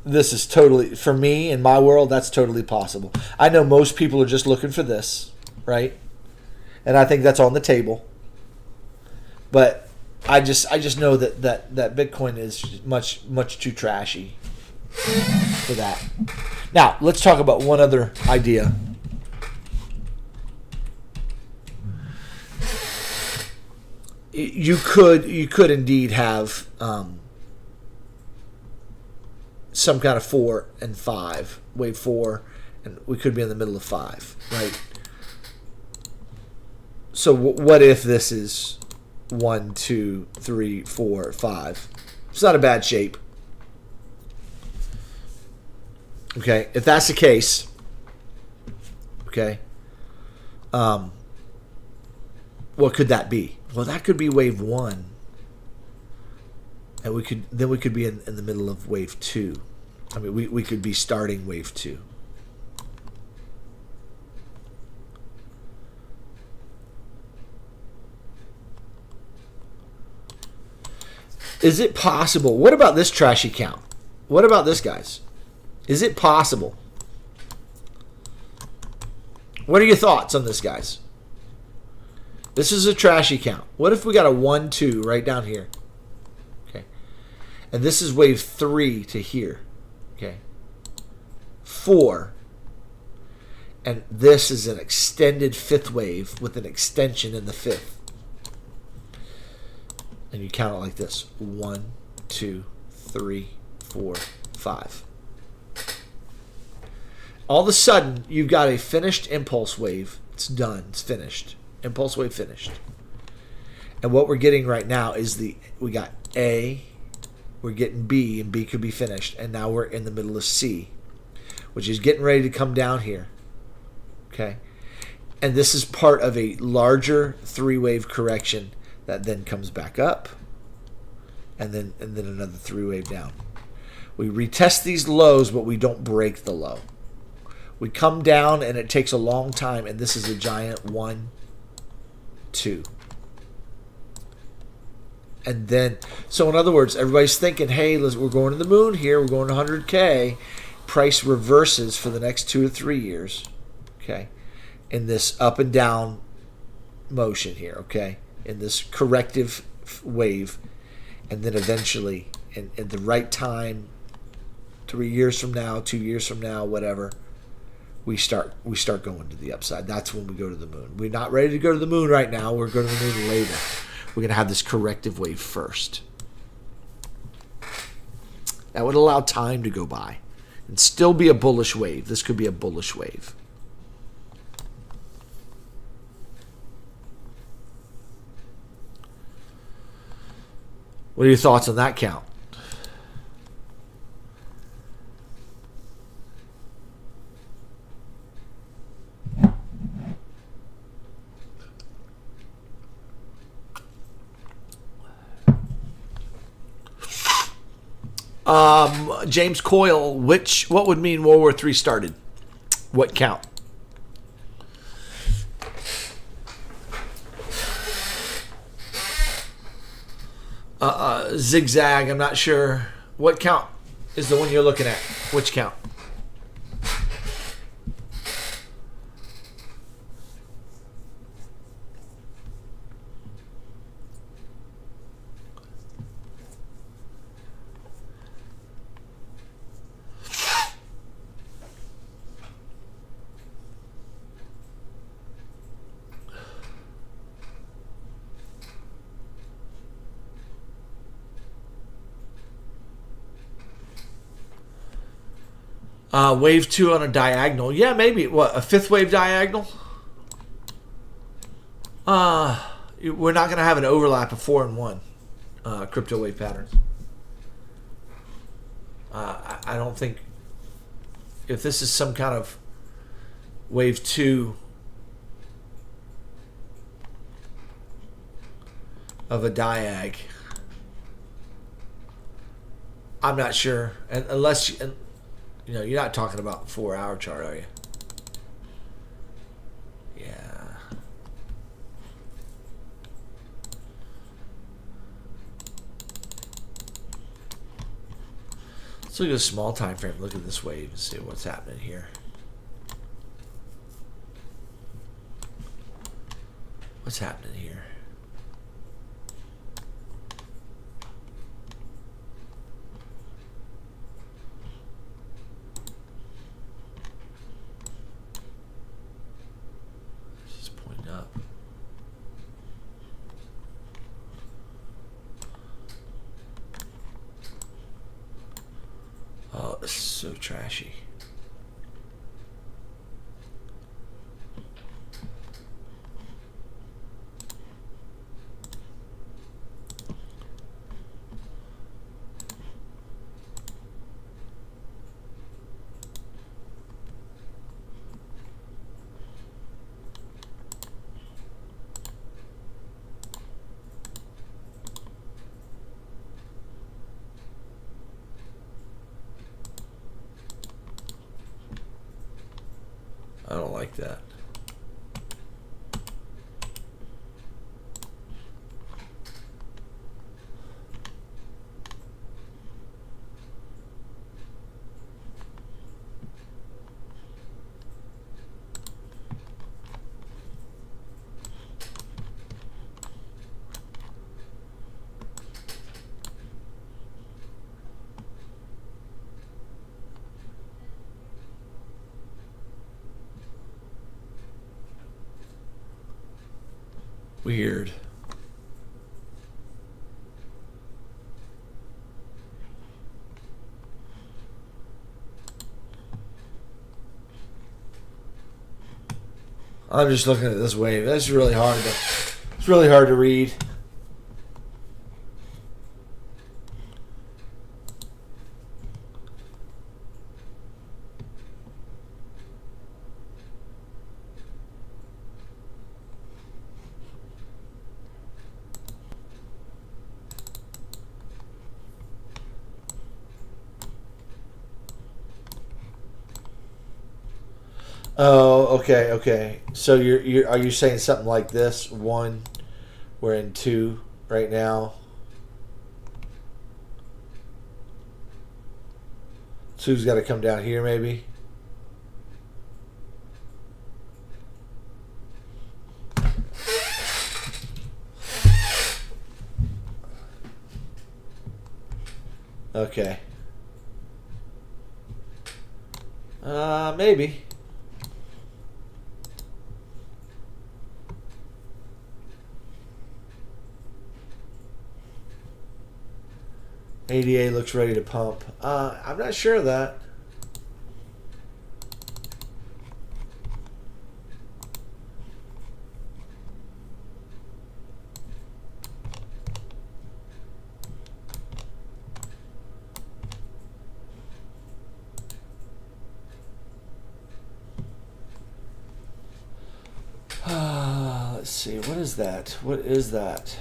This is totally, for me, in my world, that's totally possible. I know most people are just looking for this, right? And I think that's on the table. But I just know that Bitcoin is much too trashy for that. Now, let's talk about one other idea. You could indeed have some kind of 4 and 5, wave 4, and we could be in the middle of 5, right? So what if this is 1, 2, 3, 4, 5? It's not a bad shape. Okay, if that's the case, okay, what could that be? Well, that could be wave 1, and we could be in the middle of wave 2. I mean, we could be starting wave 2. Is it possible? What about this trashy count? What about this, guys? Is it possible? What are your thoughts on this, guys? This is a trashy count. What if we got a 1, 2 right down here? Okay. And this is wave 3 to here. Okay. 4. And this is an extended 5th wave with an extension in the 5th. And you count it like this. 1, 2, 3, 4, 5. All of a sudden, you've got a finished impulse wave. It's done. It's finished. Impulse wave finished. And what we're getting right now is we got A, we're getting B, and B could be finished. And now we're in the middle of C, which is getting ready to come down here. Okay? And this is part of a larger 3-wave correction that then comes back up, and then another 3-wave down. We retest these lows, but we don't break the low. We come down, and it takes a long time, and this is a giant 1, 2. And then, so in other words, everybody's thinking, hey, we're going to the moon here. We're going to 100K. Price reverses for the next 2 or 3 years, okay, in this up and down motion here, okay, in this corrective wave. And then eventually, in the right time, 3 years from now, 2 years from now, whatever, we start going to the upside. That's when we go to the moon. We're not ready to go to the moon right now. We're going to the moon later. We're going to have this corrective wave first. That would allow time to go by and still be a bullish wave. This could be a bullish wave. What are your thoughts on that count? James Coyle, what would mean World War III started? What count? Zigzag, I'm not sure. What count is the one you're looking at? Which count? Wave 2 on a diagonal. Yeah, maybe. What, a 5th wave diagonal? We're not going to have an overlap of 4 and 1 crypto wave patterns. I don't think, if this is some kind of wave 2 of a diag, I'm not sure. And unless you know, you're not talking about 4-hour chart, are you? Yeah. Let's look at a small time frame. Look at this wave and see what's happening here. What's happening here? Oh, this is so trashy. like that. Weird. I'm just looking at this wave. That's really hard to. It's really hard to read. Oh, okay, okay. So are you saying something like this? One, we're in two right now. Two's got to come down here, maybe. Okay. Maybe. ADA looks ready to pump. I'm not sure of that. Let's see. What is that? What is that?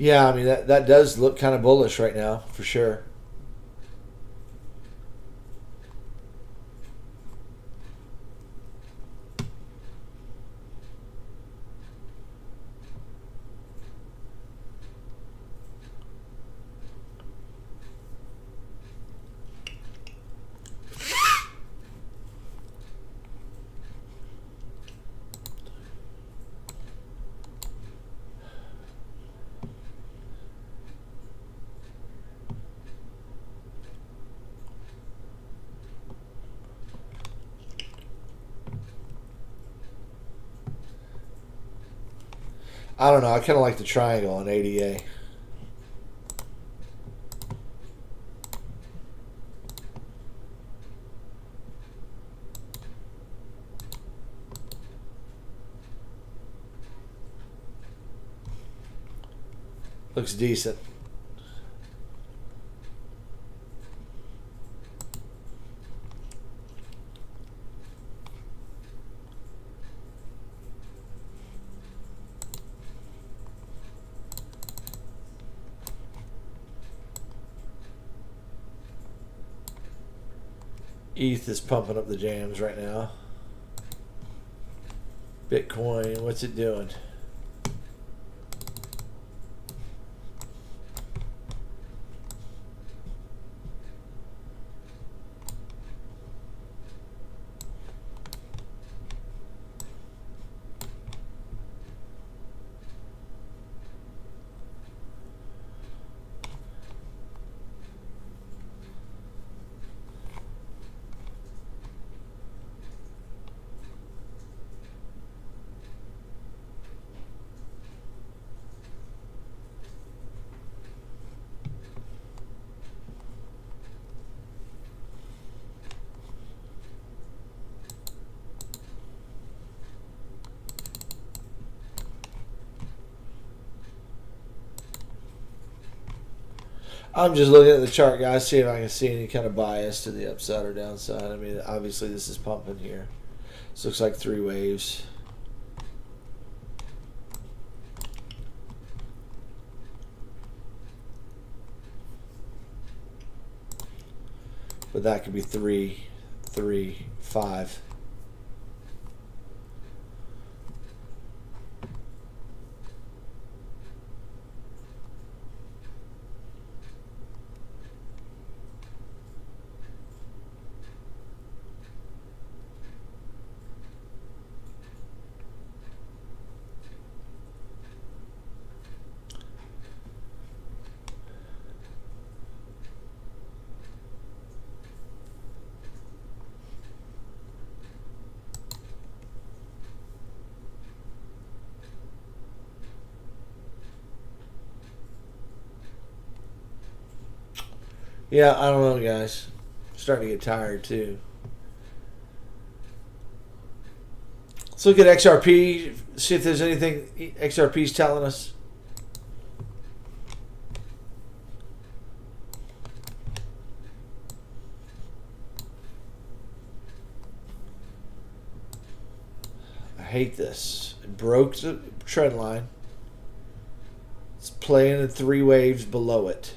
Yeah, I mean that does look kind of bullish right now, for sure. I don't know. I kind of like the triangle on ADA. Looks decent. ETH is pumping up the jams right now. Bitcoin, what's it doing? I'm just looking at the chart, guys, see if I can see any kind of bias to the upside or downside. I mean, obviously this is pumping here. This looks like 3 waves. But that could be 3, 3, 5. Yeah, I don't know, guys. I'm starting to get tired, too. Let's look at XRP, see if there's anything XRP's telling us. I hate this. It broke the trend line. It's playing in 3 waves below it.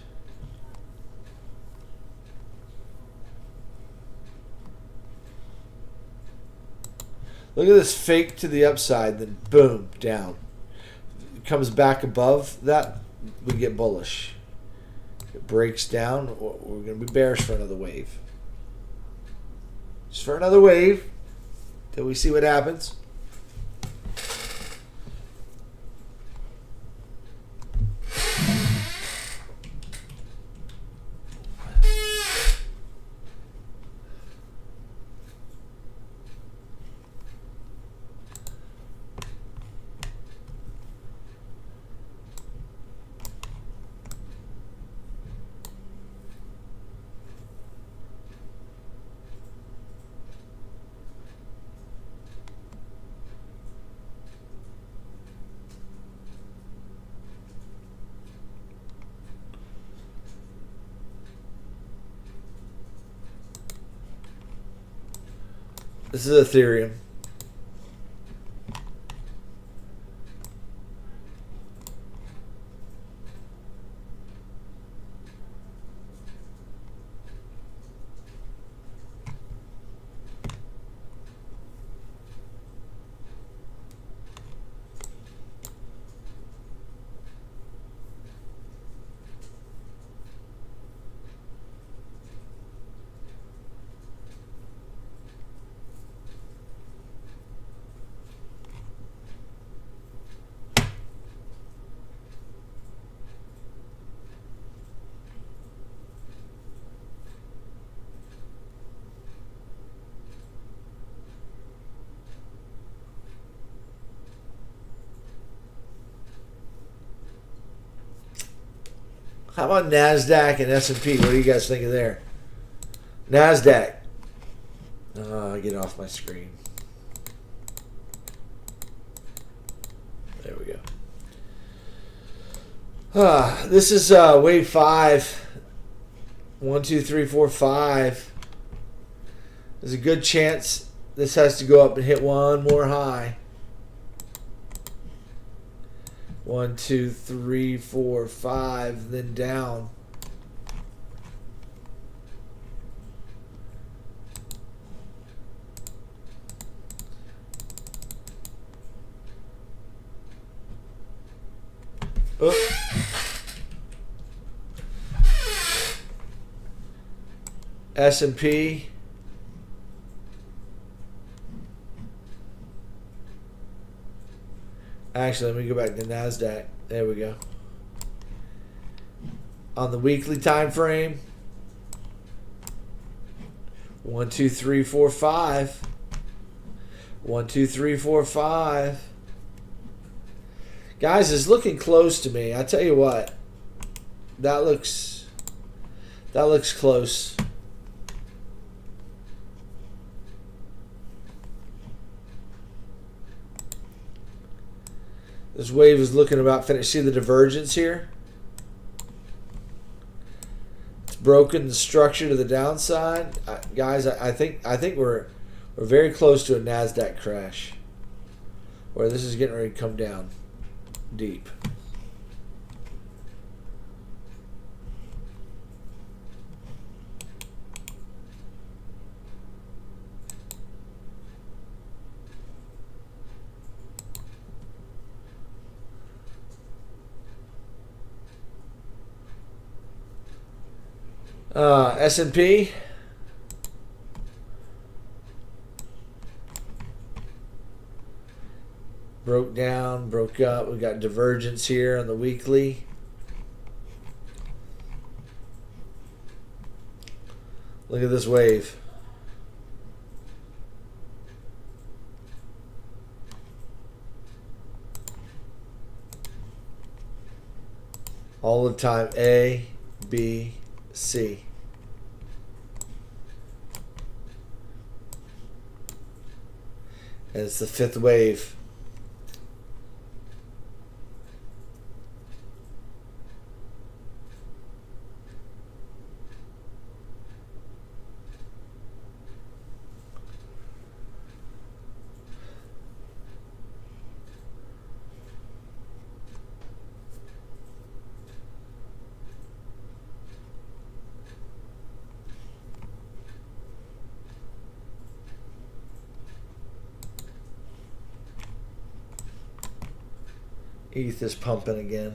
Look at this fake to the upside, then boom, down. It comes back above that, we get bullish. It breaks down, we're going to be bearish for another wave. Just for another wave, till we see what happens. This is Ethereum. How about NASDAQ and S&P? What do you guys think of there? NASDAQ. Get off my screen. There we go. This is wave 5. 1, 2, 3, 4, 5. There's a good chance this has to go up and hit one more high. 1, 2, 3, 4, 5, then down. S&P. Actually, let me go back to NASDAQ. There we go. On the weekly time frame. 1, 2, 3, 4, 5. 1, 2, 3, 4, 5. Guys, it's looking close to me. I tell you what. That looks close. This wave is looking about finished. See the divergence here? broken the structure to the downside, guys. I think we're very close to a NASDAQ crash, where this is getting ready to come down deep. S&P. Broke down, broke up. We got divergence here on the weekly. Look at this wave. All the time. A, B, C. And it's the fifth wave. ETH is pumping again.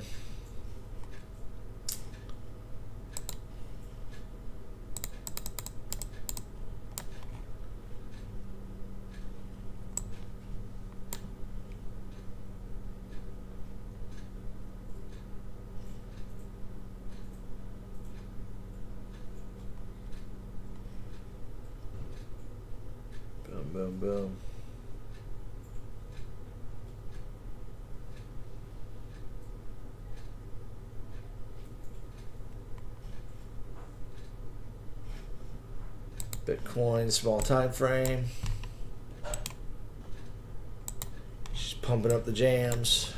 Boom, boom, boom. Bitcoin, small time frame. Just pumping up the jams.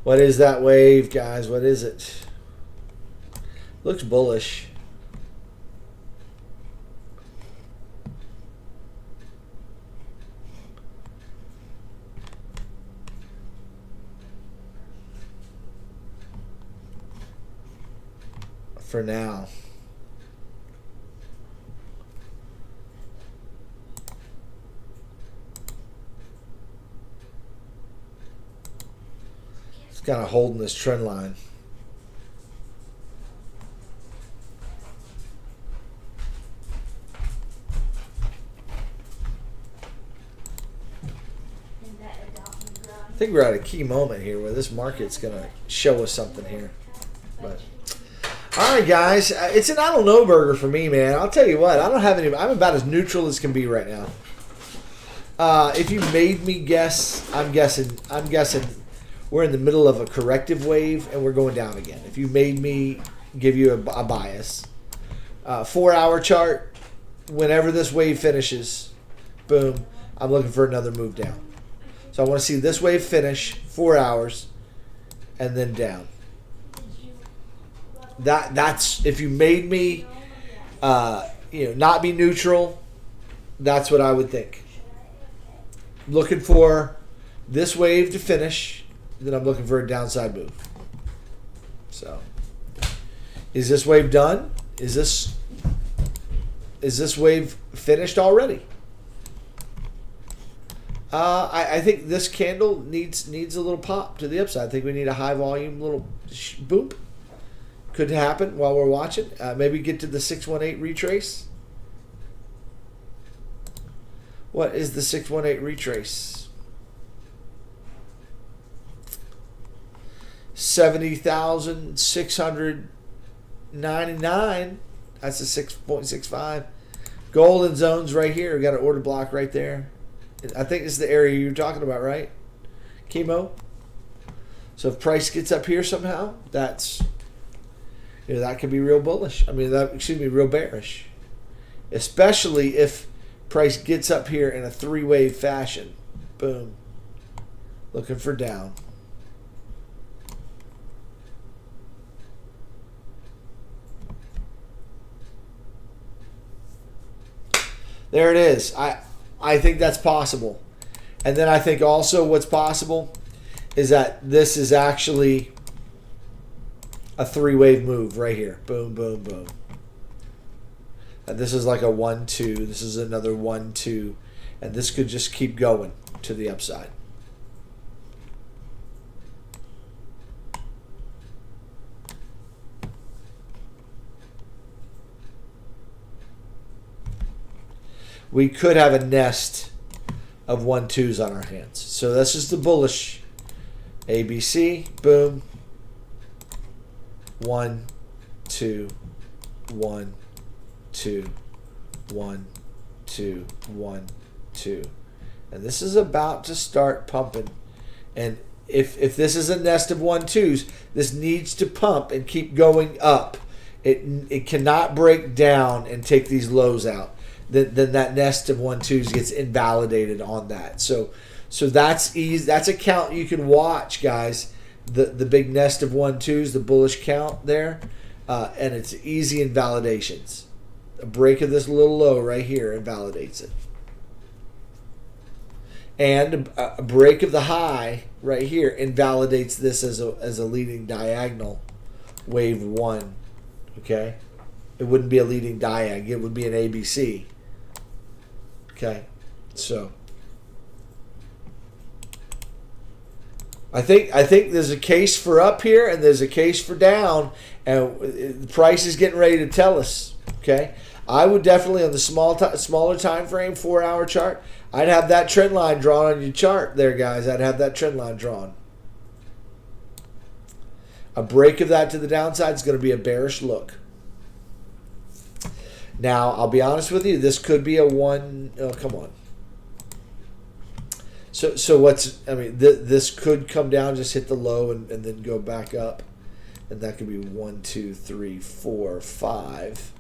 What is that wave, guys? What is it? Looks bullish. For now. Kind of holding this trend line. I think we're at a key moment here where this market's going to show us something here. But all right, guys, it's an I don't know burger for me, man. I'll tell you what, I don't have any. I'm about as neutral as can be right now. If you made me guess, I'm guessing. We're in the middle of a corrective wave and we're going down again. If you made me give you a bias. 4-hour chart, whenever this wave finishes, boom, I'm looking for another move down. So I want to see this wave finish, 4 hours, and then down. That's if you made me not be neutral, that's what I would think. Looking for this wave to finish. Then I'm looking for a downside move. So, is this wave done? Is this wave finished already? I think this candle needs a little pop to the upside. I think we need a high volume little boop. Could happen while we're watching. Maybe get to the 618 retrace. What is the 618 retrace? 70,699. That's a 6.65. Golden zones right here. We got an order block right there. I think this is the area you're talking about, right? Chemo. So if price gets up here somehow, that's that could be real bullish. I mean, real bearish. Especially if price gets up here in a three-wave fashion. Boom. Looking for down. There it is. I think that's possible. And then I think also what's possible is that this is actually a three-wave move right here. Boom, boom, boom. And this is like a 1-2. This is another 1-2. And this could just keep going to the upside. We could have a nest of 1-2s on our hands. So this is the bullish ABC. Boom. 1, 2, 1, 2, 1, 2, 1, 2. And this is about to start pumping. And if this is a nest of 1-2s, this needs to pump and keep going up. It cannot break down and take these lows out. Then that nest of 1-2s gets invalidated on that. So that's easy. That's a count you can watch, guys. The big nest of 1-2s, the bullish count there, and it's easy invalidations. A break of this little low right here invalidates it, and a break of the high right here invalidates this as a leading diagonal wave 1. Okay, it wouldn't be a leading diag. It would be an ABC. Okay, so I think there's a case for up here and there's a case for down, and the price is getting ready to tell us. Okay, I would definitely on the smaller time frame, 4-hour chart, I'd have that trend line drawn on your chart there, guys. I'd have that trend line drawn. A break of that to the downside is going to be a bearish look. Now, I'll be honest with you, this could be a 1. Oh, come on. So what's, I mean, this could come down, just hit the low and then go back up. And that could be 1, 2, 3, 4, 5.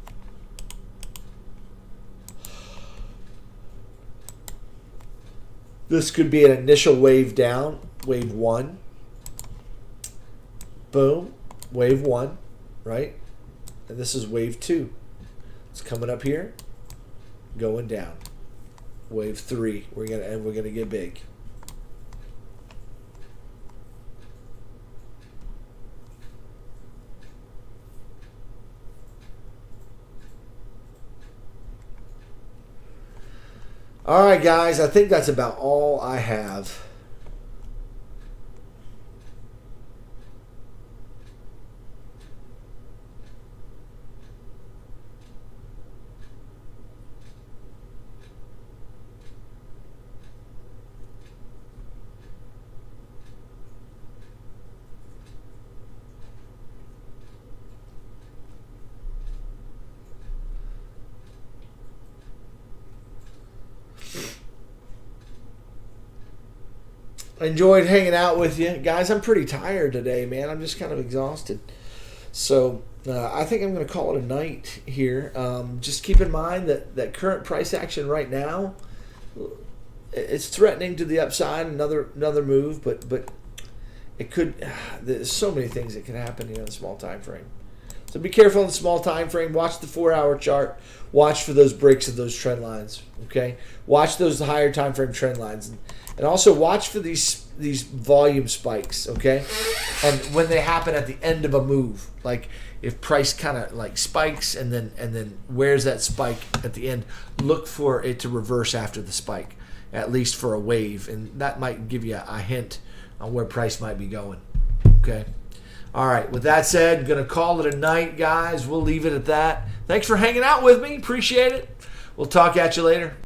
This could be an initial wave down, wave 1. Boom, wave 1, right? And this is wave 2. It's coming up here, going down. Wave 3, we're gonna get big. All right, guys, I think that's about all I have. Enjoyed hanging out with you guys. I'm pretty tired today, man. I'm just kind of exhausted, so I think I'm going to call it a night here. Just keep in mind that current price action right now, it's threatening to the upside, another move, but it could, there's so many things that can happen here in the small time frame. So be careful in the small time frame. Watch the 4-hour chart. Watch for those breaks of those trend lines. Okay, watch those higher time frame trend lines, and also watch for these volume spikes. Okay, and when they happen at the end of a move, like if price kind of like spikes and then where's that spike at the end, look for it to reverse after the spike, at least for a wave, and that might give you a hint on where price might be going. Okay. All right, with that said, going to call it a night, guys. We'll leave it at that. Thanks for hanging out with me. Appreciate it. We'll talk at you later.